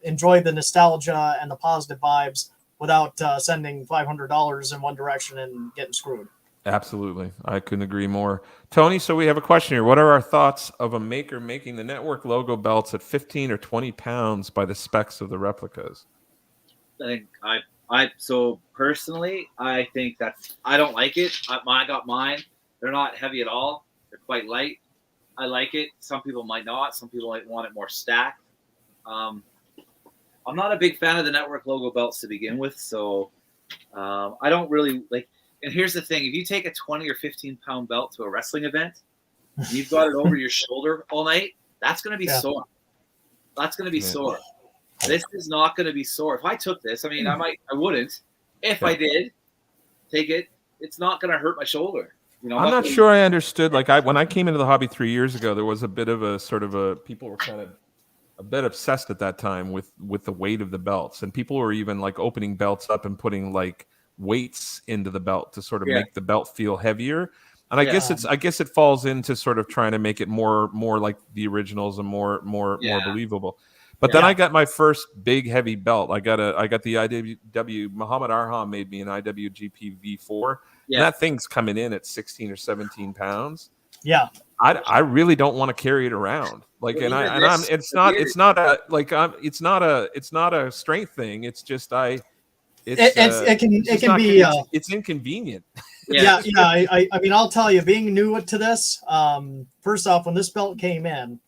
enjoy the nostalgia and the positive vibes without sending $500 in one direction and getting screwed. Absolutely. I couldn't agree more. Tony, so we have a question here. What are our thoughts of a maker making the network logo belts at 15 or 20 pounds by the specs of the replicas? So personally, I think I don't like it. I got mine. They're not heavy at all. They're quite light. I like it. Some people might not. Some people might want it more stacked. I'm not a big fan of the network logo belts to begin with, so I don't really like. And here's the thing: if you take a 20 or 15 pound belt to a wrestling event, and you've got it over your shoulder all night, that's going to be sore. That's going to be sore. This is not going to be sore. If I took this, I wouldn't. If I did take it, it's not going to hurt my shoulder. I'm not sure I understood. Like when I came into the hobby 3 years ago, there was a bit of people were kind of a bit obsessed at that time with the weight of the belts, and people were even like opening belts up and putting like weights into the belt to sort of make the belt feel heavier. And I guess it falls into sort of trying to make it more like the originals and more believable. But then I got my first big heavy belt. I got the IWW. Muhammad Arham made me an IWGP V4. And that thing's coming in at 16 or 17 pounds. Yeah. I really don't want to carry it around. Like, it's not a strength thing. It's just it's inconvenient. Yeah. I'll tell you, being new to this, first off, when this belt came in,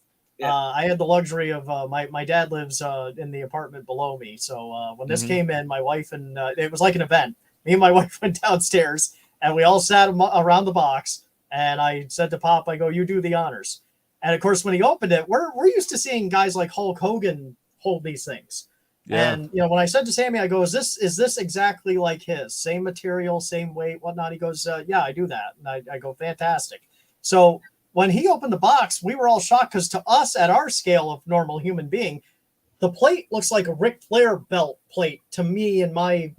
I had the luxury of my dad lives in the apartment below me. So when this came in, my wife and it was like an event. Me and my wife went downstairs and we all sat around the box. And I said to Pop, I go, you do the honors. And of course, when he opened it, we're used to seeing guys like Hulk Hogan hold these things. Yeah. And when I said to Sammy, I go, is this exactly like his? Same material, same weight, whatnot? He goes, yeah, I do that. And I go, fantastic. So when he opened the box, we were all shocked because to us, at our scale of normal human being, the plate looks like a Ric Flair belt plate to me in my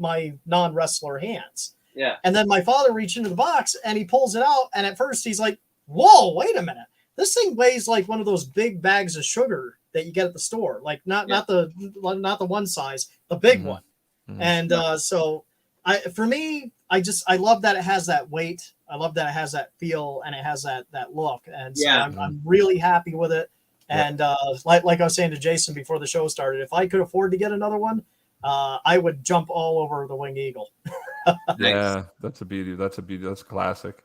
non-wrestler hands. Yeah. And then my father reached into the box and he pulls it out. And at first he's like, whoa, wait a minute. This thing weighs like one of those big bags of sugar that you get at the store, like not the one size, the big one. And so for me, I love that it has that weight. I love that it has that feel and it has that look. And so I'm really happy with it. And like I was saying to Jason before the show started, if I could afford to get another one, I would jump all over the Winged Eagle. Yeah, that's a beauty. That's classic.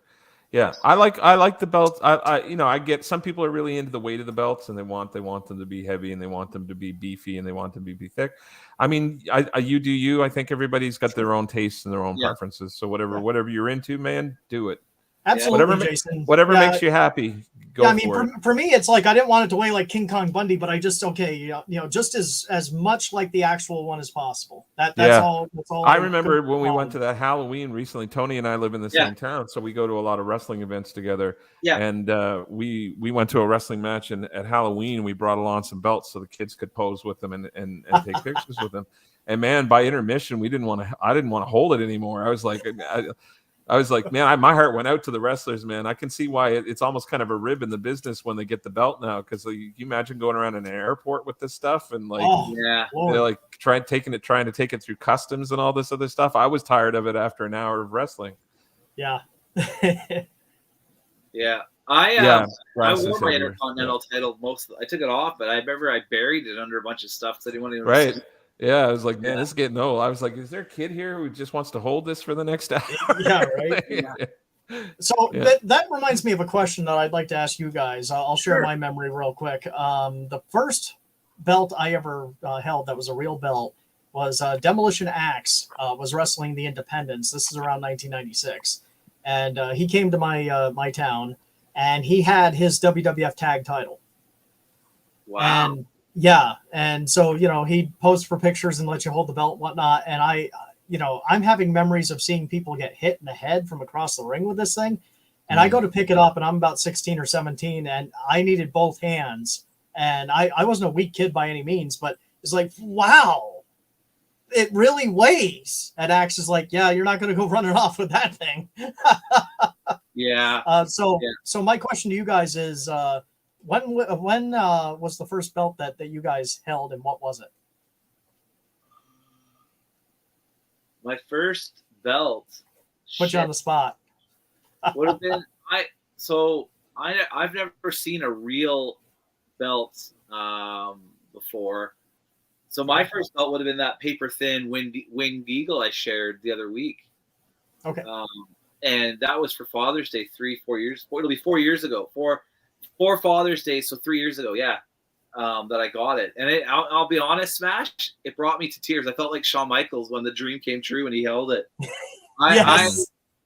Yeah, I like the belts. I get some people are really into the weight of the belts and they want them to be heavy and they want them to be beefy and they want them to be thick. I mean, you do you. I think everybody's got their own tastes and their own preferences. So whatever you're into, man, do it. Absolutely, Jason. Whatever makes you happy, go for it. For me, it's like I didn't want it to weigh like King Kong Bundy, but I just just as much like the actual one as possible. That's all. I remember when we went to that Halloween recently. Tony and I live in the same town, so we go to a lot of wrestling events together. Yeah. And we went to a wrestling match, and at Halloween we brought along some belts so the kids could pose with them and take pictures with them. And man, by intermission, I didn't want to hold it anymore. I was like, man, my heart went out to the wrestlers, man. I can see why it's almost kind of a rib in the business when they get the belt now. Because you imagine going around in an airport with this stuff and they're like trying to take it through customs and all this other stuff. I was tired of it after an hour of wrestling. Yeah. Yeah. I wore my heavier. Intercontinental title I took it off, but I remember I buried it under a bunch of stuff because I didn't want to right. Yeah, I was like, man, this is getting old. I was like, is there a kid here who just wants to hold this for the next hour? Yeah, right. Yeah. So that reminds me of a question that I'd like to ask you guys. I'll share my memory real quick. The first belt I ever held that was a real belt was Demolition Axe was wrestling the Independents. This is around 1996. And he came to my town, and he had his WWF tag title. Wow. And so, he'd post for pictures and let you hold the belt and whatnot. And I'm having memories of seeing people get hit in the head from across the ring with this thing. And I go to pick it up and I'm about 16 or 17 and I needed both hands. And I wasn't a weak kid by any means, but it's like, wow, it really weighs. And Axe is like, yeah, you're not going to go running off with that thing. Yeah. So my question to you guys is, when was the first belt that you guys held and what was it? My first belt. Put you on the spot. Would have been I've never seen a real belt before. So my first belt would have been that paper thin winged eagle I shared the other week. Okay. And that was for Father's Day 3-4 years. It'll be 4 years ago. Four Father's Day, so 3 years ago, that I got it. And I'll be honest, Smash, it brought me to tears. I felt like Shawn Michaels when the dream came true and he held it.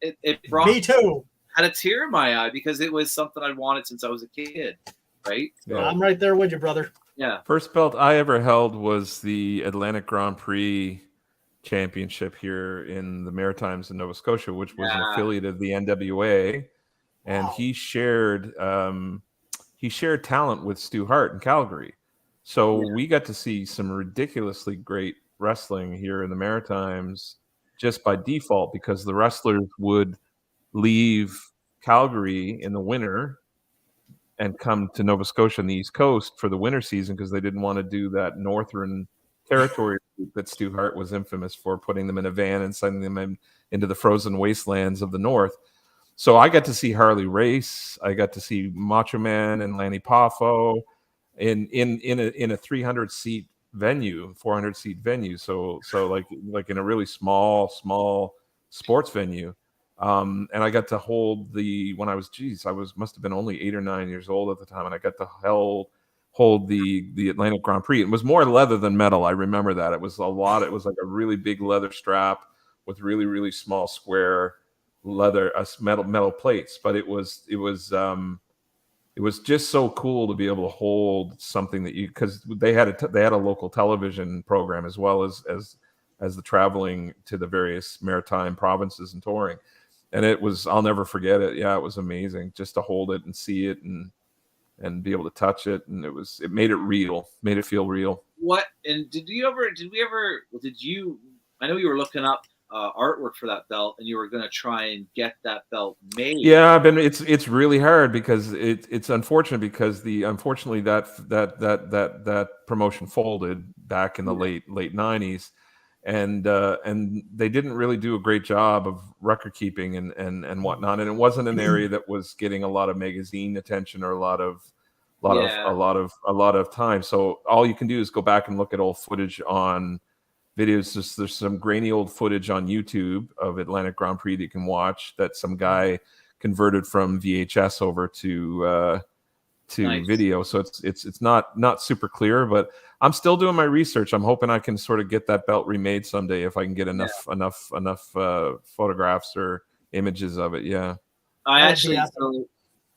It brought me too. Had a tear in my eye because it was something I'd wanted since I was a kid, right? So, I'm right there with you, brother. Yeah. First belt I ever held was the Atlantic Grand Prix Championship here in the Maritimes in Nova Scotia, which was an affiliate of the NWA. And he shared talent with Stu Hart in Calgary. So we got to see some ridiculously great wrestling here in the Maritimes just by default because the wrestlers would leave Calgary in the winter and come to Nova Scotia on the East Coast for the winter season because they didn't want to do that northern territory that Stu Hart was infamous for, putting them in a van and sending them into the frozen wastelands of the north. So I got to see Harley race. I got to see Macho Man and Lanny Poffo in a 300-seat venue, 400-seat venue. So like in a really small sports venue. And I got to hold must have been only 8 or 9 years old at the time, and I got to hold the Atlantic Grand Prix. It was more leather than metal. I remember that. It was like a really big leather strap with really, really small square leather metal plates, but it was it was just so cool to be able to hold something that you, because they had a local television program as well as the traveling to the various maritime provinces and touring. And it was, I'll never forget it. Yeah, it was amazing just to hold it and see it and be able to touch it. And it made it real, made it feel real. What, and did you, I know you were looking up artwork for that belt and you were going to try and get that belt made. Yeah, it's really hard because it's unfortunate because unfortunately that promotion folded back in the late 90s. And they didn't really do a great job of record keeping and whatnot. And it wasn't an area that was getting a lot of magazine attention or a lot of time. So all you can do is go back and look at old footage on videos. There's some grainy old footage on YouTube of Atlantic Grand Prix that you can watch that some guy converted from VHS over to nice. Video. So it's not super clear, but I'm still doing my research. I'm hoping I can sort of get that belt remade someday if I can get enough photographs or images of it. Yeah. I actually, so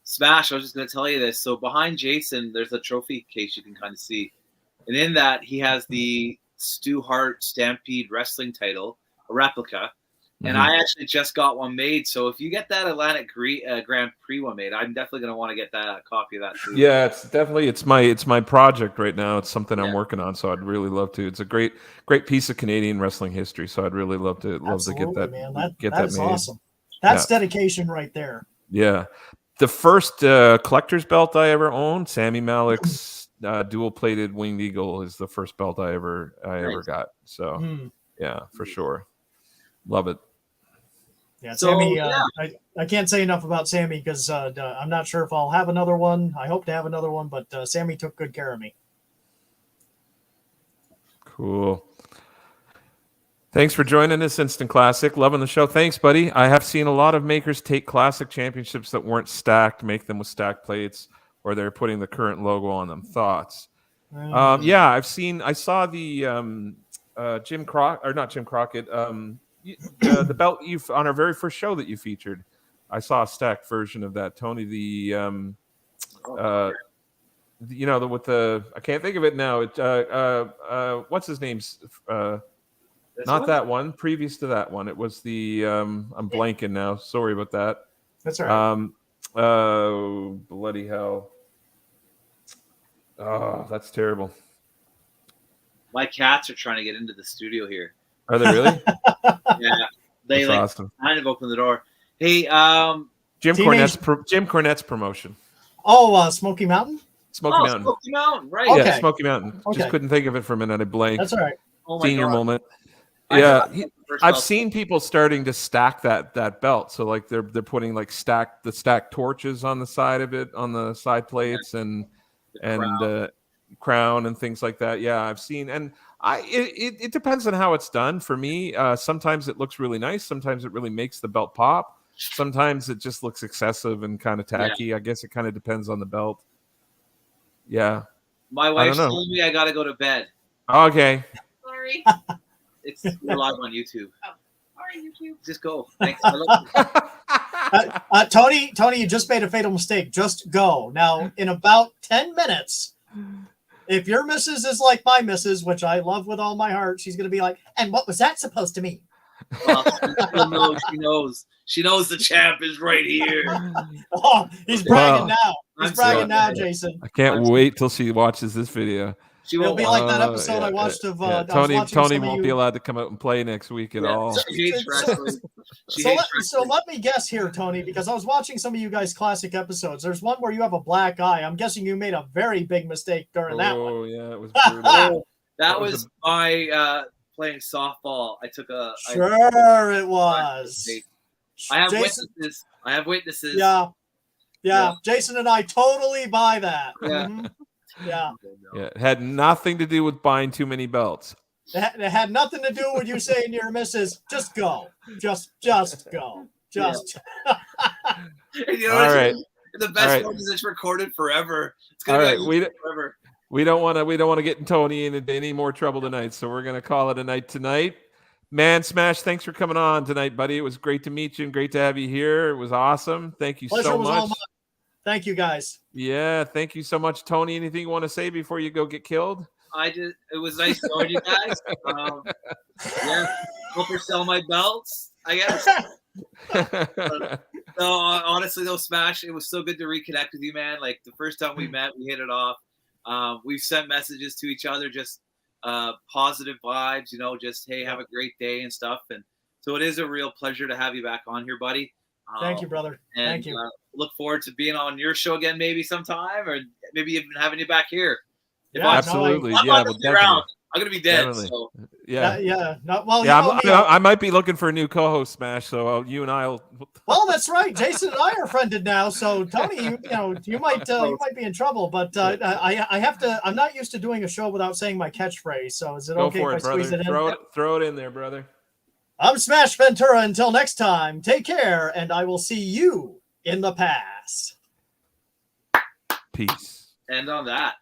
Smash, I was just going to tell you this. So behind Jason, there's a trophy case you can kind of see. And in that, he has the Stu Hart Stampede wrestling title, a replica. And I actually just got one made. So if you get that Atlantic Grand Prix one made, I'm definitely going to want to get that copy of that too. Yeah, it's my project right now. It's something I'm working on. So I'd really love to. It's a great piece of Canadian wrestling history. So I'd really love to get that. Man. That is made. Awesome. That's dedication right there. Yeah. The first collector's belt I ever owned, Sammy Malik's dual-plated Winged Eagle, is the first belt I ever got. So yeah, for sure, love it. Yeah, Sammy. I can't say enough about Sammy because I'm not sure if I'll have another one. I hope to have another one, but Sammy took good care of me. Cool. Thanks for joining us, Instant Classic. Loving the show. Thanks, buddy. I have seen a lot of makers take classic championships that weren't stacked, make them with stacked plates, or they're putting the current logo on them. Thoughts? Yeah, I saw the not Jim Crockett. The belt on our very first show that you featured. I saw a stacked version of that, Tony. With the I can't think of it now. What's his name's not that one. Previous to that one, it was the I'm blanking now. Sorry about that. That's all right. Oh, bloody hell. Oh, that's terrible. My cats are trying to get into the studio here. Are they really? Yeah, they awesome. Kind of open the door. Hey, Jim Cornette's promotion. Oh, Smoky Mountain. Smoky Mountain. Smoky Mountain, right? Okay. Yeah, Smoky Mountain. Okay. Just couldn't think of it for a minute. I blanked. That's all right. Oh my Senior God. moment. Yeah, I've seen people starting to stack that belt. So like they're putting like stacked torches on the side of it, on the side plates, and crown and things like that. Yeah, I've seen, and it depends on how it's done. For me, sometimes it looks really nice. Sometimes it really makes the belt pop. Sometimes it just looks excessive and kind of tacky. Yeah. I guess it kind of depends on the belt. Yeah. My wife's telling me I got to go to bed. Okay. Sorry. We're live on YouTube. Oh, all right, YouTube. Just go. Thanks. Tony, you just made a fatal mistake. Just go. Now, in about 10 minutes, if your missus is like my missus, which I love with all my heart, she's going to be like, and what was that supposed to mean? Well, she knows. She knows the champ is right here. Oh, he's bragging now. He's bragging now, Jason. I can't wait till she watches this video. It'll be like that episode I watched of Tony won't be allowed to come out and play next week at all. She hates wrestling. So let me guess here, Tony, because I was watching some of you guys' classic episodes. There's one where you have a black eye. I'm guessing you made a very big mistake during that one. Oh yeah, it was brutal. that was my playing softball. I took a sure it was. I have witnesses. Yeah. Jason and I totally buy that. Yeah. Mm-hmm. Yeah. It had nothing to do with buying too many belts. It had nothing to do with you saying to your missus, just go. Just go. Just. And all right. The best one is it's recorded forever. It's gonna be forever. We don't want to get Tony into any more trouble tonight, so we're gonna call it a night tonight. Man Smash, thanks for coming on tonight, buddy. It was great to meet you and great to have you here. It was awesome. Thank you so much. Thank you, guys. Yeah, thank you so much, Tony. Anything you want to say before you go get killed? It was nice knowing you guys. Yeah, hope you're selling my belts, I guess. No, honestly though, Smash, it was so good to reconnect with you, man. Like the first time we met, we hit it off. We've sent messages to each other, just positive vibes, just hey, have a great day and stuff. And so it is a real pleasure to have you back on here, buddy. Thank you, brother. And, Thank you. Look forward to being on your show again, maybe sometime, or maybe even having you back here. Yeah, absolutely. I'm yeah, not well, gonna be around. definitely. I'm gonna be dead. Definitely. So Yeah. Well, Yeah, you know me, I might be looking for a new co-host, Smash. So you and I'll. well, that's right. Jason and I are friended now. So Tony, you might be in trouble. But I have to. I'm not used to doing a show without saying my catchphrase. So is it Go okay for if it, I squeeze brother. it in? Throw it in there, brother. I'm Smash Ventura. Until next time, take care, and I will see you in the past. Peace. and on that.